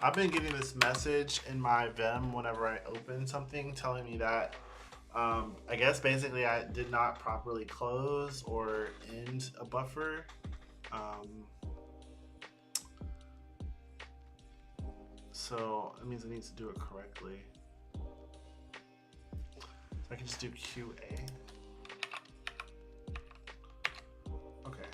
I've been getting this message in my Vim whenever I open something telling me that I guess basically I did not properly close or end a buffer. So it means I need to do it correctly. So I can just do QA. Okay.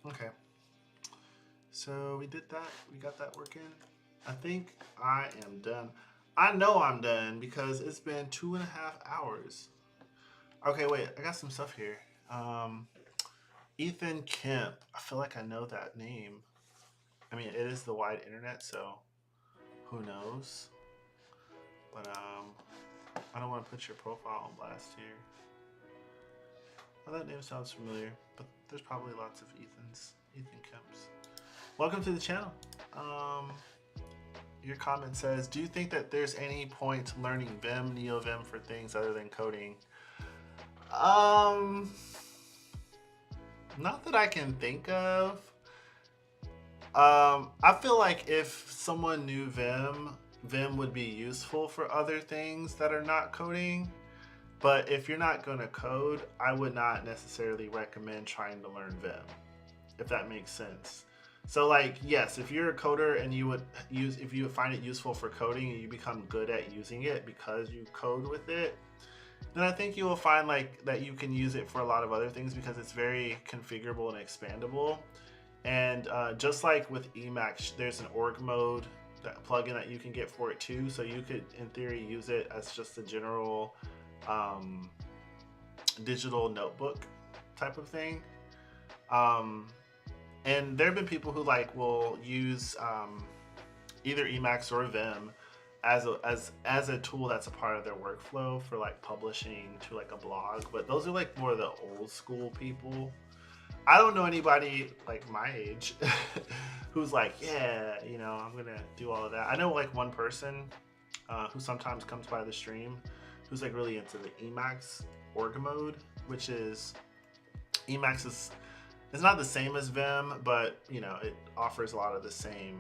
Okay. So we did that. We got that working. I think I am done. I know I'm done because it's been 2.5 hours. Okay, wait. I got some stuff here. Ethan Kemp. I feel like I know that name. I mean, it is the wide internet, so who knows? But I don't want to put your profile on blast here. Well, that name sounds familiar, but there's probably lots of Ethan Kemps. Welcome to the channel. Your comment says, do you think that there's any point learning Vim, Neovim for things other than coding? Not that I can think of. I feel like if someone knew Vim would be useful for other things that are not coding. But if you're not going to code, I would not necessarily recommend trying to learn Vim, if that makes sense. So like, yes, if you're a coder and if you find it useful for coding and you become good at using it because you code with it, then I think you will find like that you can use it for a lot of other things because it's very configurable and expandable. And just like with Emacs, there's an org mode plugin that you can get for it too. So you could, in theory, use it as just a general digital notebook type of thing. And there have been people who like will use either Emacs or Vim as a tool that's a part of their workflow for like publishing to like a blog. But those are like more the old school people. I don't know anybody like my age who's like, yeah, you know, I'm gonna do all of that. I know like one person who sometimes comes by the stream who's like really into the Emacs org mode, which is Emacs is it's not the same as Vim, but you know it offers a lot of the same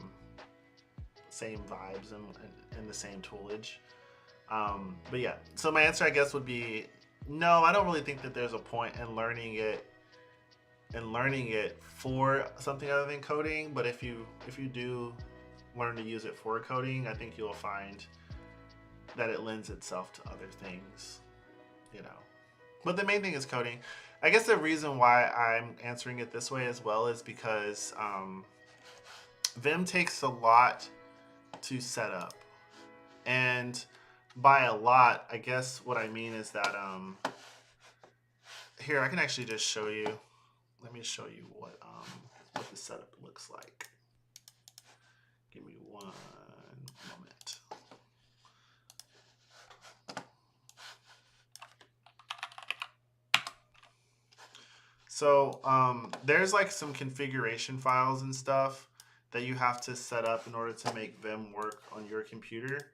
vibes and the same toolage. But yeah, so my answer I guess would be no. I don't really think that there's a point in learning it for something other than coding. But if you do learn to use it for coding, I think you'll find that it lends itself to other things, you know. But the main thing is coding. I guess the reason why I'm answering it this way as well is because Vim takes a lot to set up. And by a lot, I guess what I mean is that here I can actually just show you. Let me show you what the setup looks like. Give me one moment. So there's like some configuration files and stuff that you have to set up in order to make Vim work on your computer.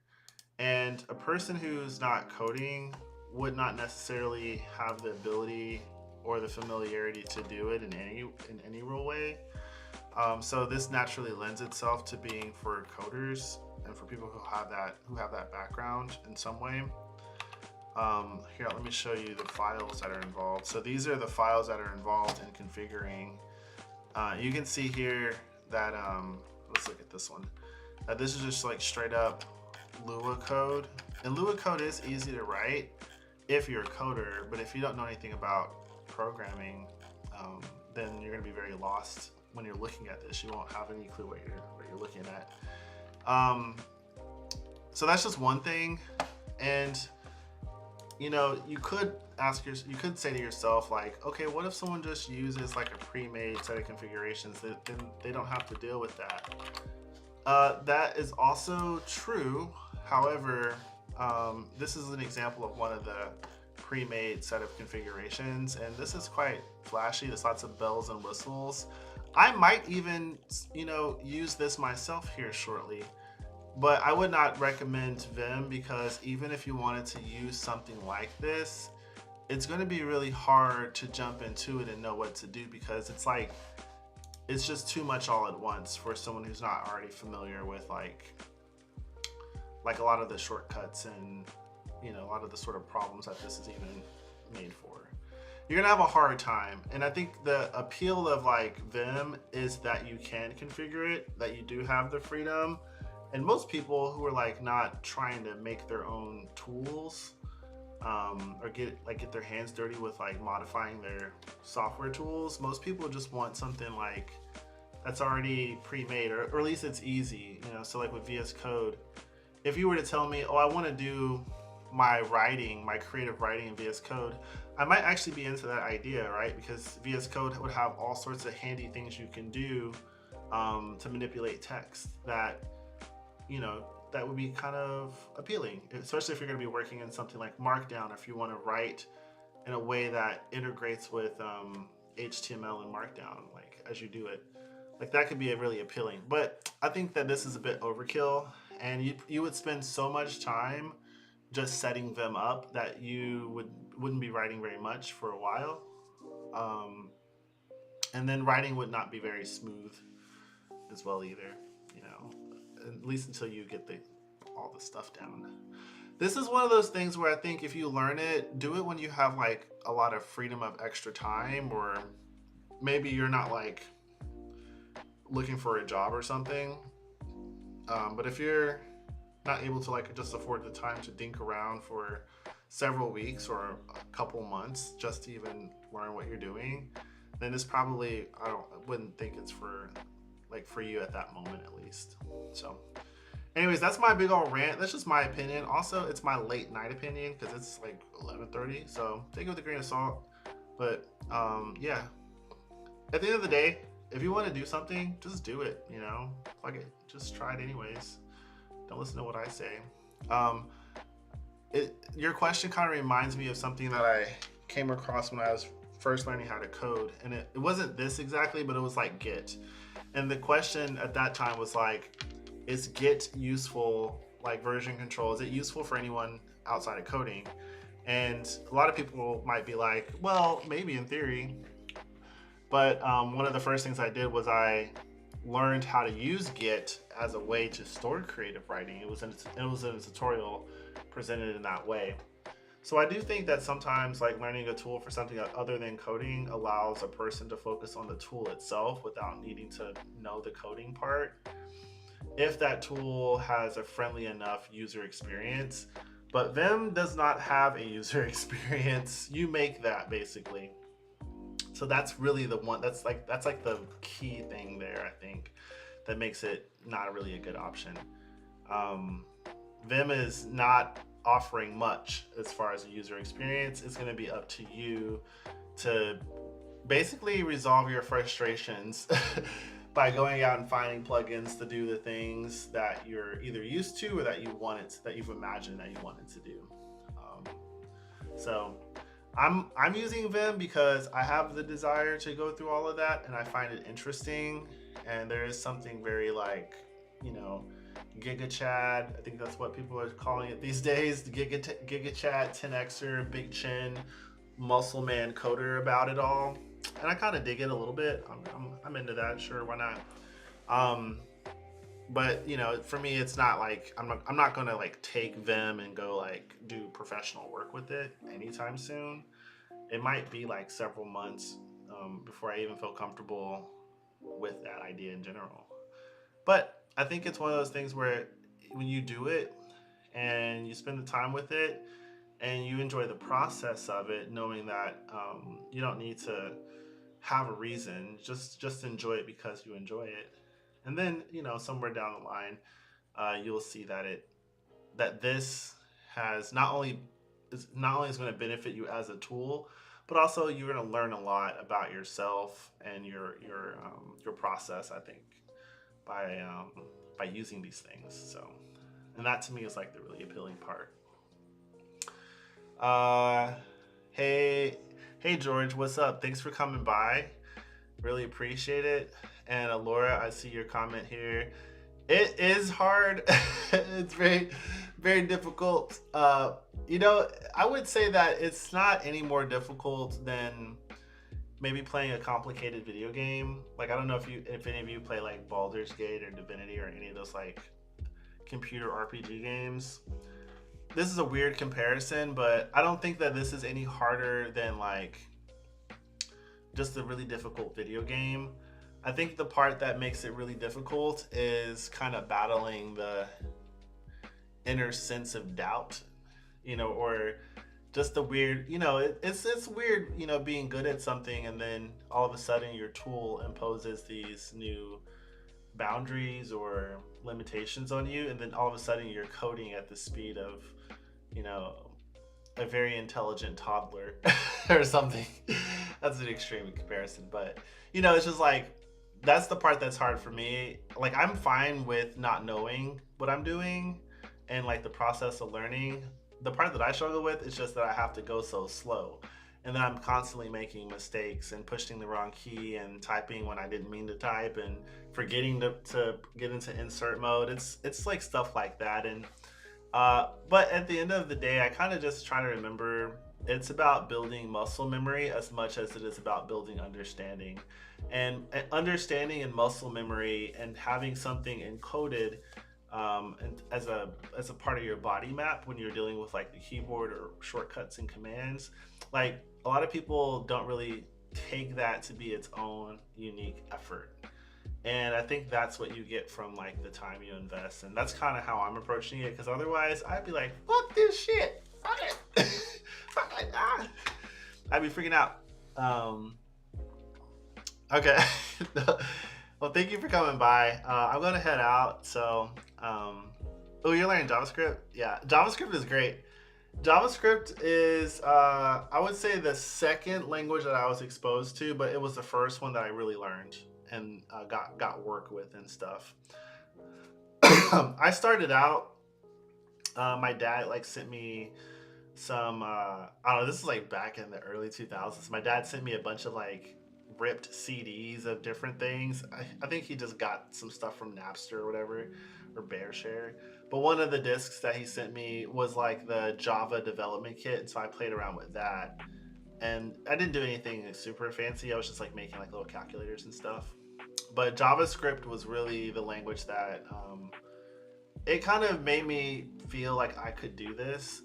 And a person who's not coding would not necessarily have the ability or the familiarity to do it in any real way. So this naturally lends itself to being for coders and for people who have that background in some way. Here, let me show you the files that are involved. So these are the files that are involved in configuring. You can see here that, let's look at this one. This is just like straight up Lua code. And Lua code is easy to write if you're a coder, but if you don't know anything about programming, then you're gonna be very lost when you're looking at this. You won't have any clue what you're looking at. So that's just one thing. And you know, you could say to yourself like, okay, what if someone just uses like a pre-made set of configurations then they don't have to deal with that. That is also true. However, this is an example of one of the pre-made set of configurations, and this is quite flashy. There's lots of bells and whistles. I might even, you know, use this myself here shortly. But I would not recommend Vim because even if you wanted to use something like this, it's going to be really hard to jump into it and know what to do because it's just too much all at once for someone who's not already familiar with like a lot of the shortcuts and, you know, a lot of the sort of problems that this is even made for. You're gonna have a hard time. And I think the appeal of like Vim is that you can configure it, that you do have the freedom. And most people who are like not trying to make their own tools or get their hands dirty with like modifying their software tools, most people just want something like that's already pre-made or at least it's easy, you know. So like with VS Code, if you were to tell me, oh, I want to do my creative writing in VS Code, I might actually be into that idea, right? Because VS Code would have all sorts of handy things you can do to manipulate text that, you know, that would be kind of appealing, especially if you're going to be working in something like Markdown, if you want to write in a way that integrates with HTML and Markdown, like as you do it, like that could be really appealing. But I think that this is a bit overkill, and you would spend so much time just setting Vim up that you wouldn't be writing very much for a while, and then writing would not be very smooth as well either, you know. At least until you get all the stuff down. This is one of those things where I think if you learn it, do it when you have like a lot of freedom of extra time, or maybe you're not like looking for a job or something. But if you're not able to like just afford the time to dink around for several weeks or a couple months just to even learn what you're doing, then it's probably, I wouldn't think it's for you at that moment at least. So anyways, that's my big old rant. That's just my opinion. Also, it's my late night opinion because it's like 11:30, so take it with a grain of salt. But yeah, at the end of the day, if you want to do something, just do it, you know. Fuck it, just try it anyways. Don't listen to what I say. Your question kind of reminds me of something that I came across when I was first learning how to code, and it wasn't this exactly, but it was like Git. And the question at that time was like, is Git useful, like version control? Is it useful for anyone outside of coding? And a lot of people might be like, well, maybe in theory. But one of the first things I did was I learned how to use Git as a way to store creative writing. It was in a tutorial presented in that way. So I do think that sometimes like learning a tool for something other than coding allows a person to focus on the tool itself without needing to know the coding part. If that tool has a friendly enough user experience. But Vim does not have a user experience. You make that basically. So that's really the one that's like the key thing there, I think, that makes it not really a good option. Um, Vim is not offering much as far as a user experience. It's going to be up to you to basically resolve your frustrations by going out and finding plugins to do the things that you're either used to or that you've imagined that you wanted to do. Um, so I'm using Vim because I have the desire to go through all of that and I find it interesting. And there is something very like, you know, Giga Chad. I think that's what people are calling it these days. The Giga Chad, 10xer, Big Chin, muscle man coder about it all. And I kind of dig it a little bit. I'm into that. Sure, why not? Um, but you know, for me, it's not like I'm not gonna like take Vim and go like do professional work with it anytime soon. It might be like several months before I even feel comfortable with that idea in general. But I think it's one of those things where when you do it and you spend the time with it and you enjoy the process of it, knowing that you don't need to have a reason, just enjoy it because you enjoy it. And then you know somewhere down the line, you'll see that this has not only is going to benefit you as a tool, but also you're going to learn a lot about yourself and your process. I think by by using these things. So, and that to me is like the really appealing part. Uh, hey, hey George, what's up? Thanks for coming by. Really appreciate it. And Laura, I see your comment here. It is hard. It's very, very difficult. You know, I would say that it's not any more difficult than maybe playing a complicated video game. Like I don't know if any of you play like Baldur's Gate or Divinity or any of those like computer RPG games. This is a weird comparison, but I don't think that this is any harder than like just a really difficult video game. I think the part that makes it really difficult is kind of battling the inner sense of doubt, you know, or just the weird, you know, it's weird, you know, being good at something and then all of a sudden your tool imposes these new boundaries or limitations on you, and then all of a sudden you're coding at the speed of, you know, a very intelligent toddler or something. That's an extreme comparison, but you know, it's just like that's the part that's hard for me. Like I'm fine with not knowing what I'm doing and like the process of learning. The part that I struggle with is just that I have to go so slow. And then I'm constantly making mistakes and pushing the wrong key and typing when I didn't mean to type and forgetting to get into insert mode. It's like stuff like that. And but at the end of the day, I kind of just try to remember it's about building muscle memory as much as it is about building understanding. And understanding and muscle memory and having something encoded and as a part of your body map when you're dealing with like the keyboard or shortcuts and commands, like a lot of people don't really take that to be its own unique effort. And I think that's what you get from like the time you invest, and that's kind of how I'm approaching it. Because otherwise, I'd be like, "Fuck this shit, fuck it, fuck it, ah!" I'd be freaking out. Okay. Well, thank you for coming by. I'm gonna head out. So, oh, you're learning JavaScript? Yeah, JavaScript is great. JavaScript is, I would say, the second language that I was exposed to, but it was the first one that I really learned and got work with and stuff. I started out. My dad like sent me some. I don't know. This is like back in the early 2000s. My dad sent me a bunch of like ripped CDs of different things. I think he just got some stuff from Napster or whatever, or BearShare. But one of the discs that he sent me was like the Java development kit, and so I played around with that. And I didn't do anything super fancy. I was just like making like little calculators and stuff. But JavaScript was really the language that it kind of made me feel like I could do this,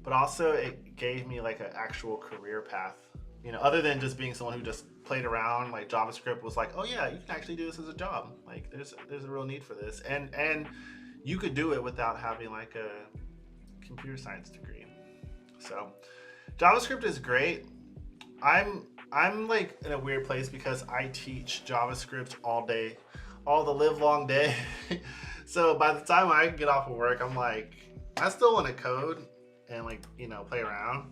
but also it gave me like an actual career path. You know, other than just being someone who just played around, like JavaScript was like, oh yeah, you can actually do this as a job. Like there's a real need for this, and you could do it without having like a computer science degree. So JavaScript is great. I'm like in a weird place because I teach JavaScript all day, all the live long day. So by the time I get off of work, I'm like, I still want to code and like, you know, play around.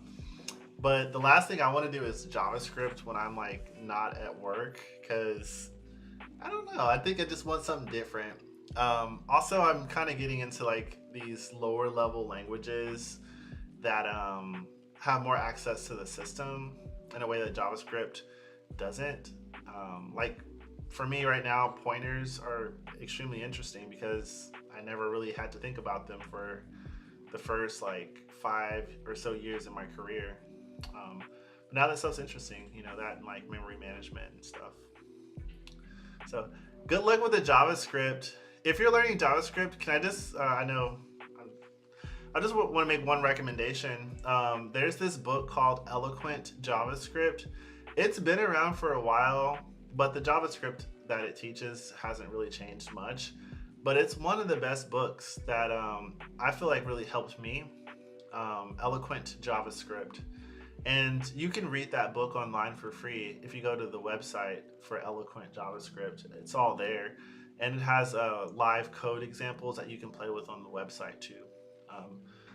But the last thing I want to do is JavaScript when I'm like not at work, because I don't know. I think I just want something different. Also, I'm kind of getting into like these lower level languages that have more access to the system in a way that JavaScript doesn't. Like for me right now, pointers are extremely interesting because I never really had to think about them for the first like 5 or so years in my career. But now that stuff's interesting, you know, that and like memory management and stuff. So good luck with the JavaScript. If you're learning JavaScript, can I just, I just want to make one recommendation. There's this book called Eloquent JavaScript. It's been around for a while, but the JavaScript that it teaches hasn't really changed much. But it's one of the best books that I feel like really helped me. Eloquent JavaScript. And you can read that book online for free if you go to the website for Eloquent JavaScript. It's all there. And it has live code examples that you can play with on the website too.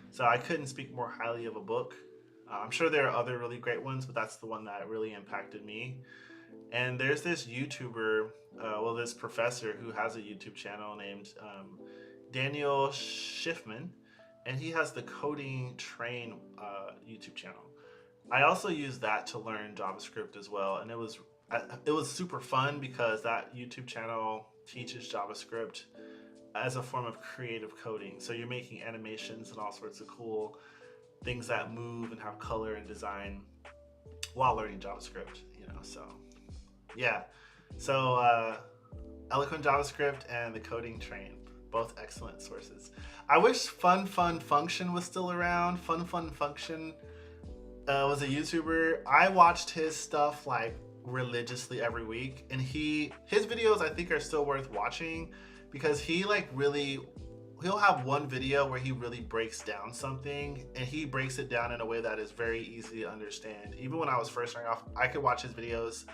So I couldn't speak more highly of a book. I'm sure there are other really great ones, but that's the one that really impacted me. And there's this YouTuber, this professor who has a YouTube channel named Daniel Schiffman, and he has the Coding Train YouTube channel. I also used that to learn JavaScript as well, and it was super fun because that YouTube channel teaches JavaScript as a form of creative coding. So you're making animations and all sorts of cool things that move and have color and design while learning JavaScript, you know, so yeah. So Eloquent JavaScript and the Coding Train, both excellent sources. I wish Fun Function was still around. Fun Function was a YouTuber. I watched his stuff like religiously every week, and his videos I think are still worth watching because he like really, he'll have one video where he really breaks down something, and he breaks it down in a way that is very easy to understand. Even when I was first starting off, I could watch his videos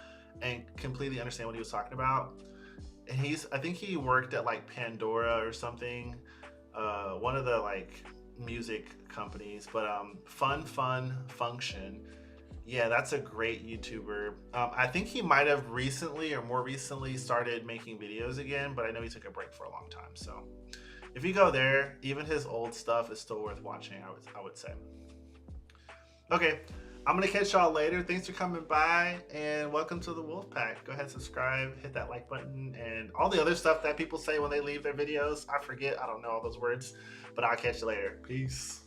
and completely understand what he was talking about. And I think he worked at like Pandora or something, one of the like music companies. But Fun Function, yeah, that's a great YouTuber. I think he might have recently or more recently started making videos again, but I know he took a break for a long time. So if you go there, even his old stuff is still worth watching, I would say. Okay, I'm gonna catch y'all later. Thanks for coming by, and welcome to the Wolf Pack. Go ahead, subscribe, hit that like button, and all the other stuff that people say when they leave their videos. I forget, I don't know all those words, but I'll catch you later. Peace.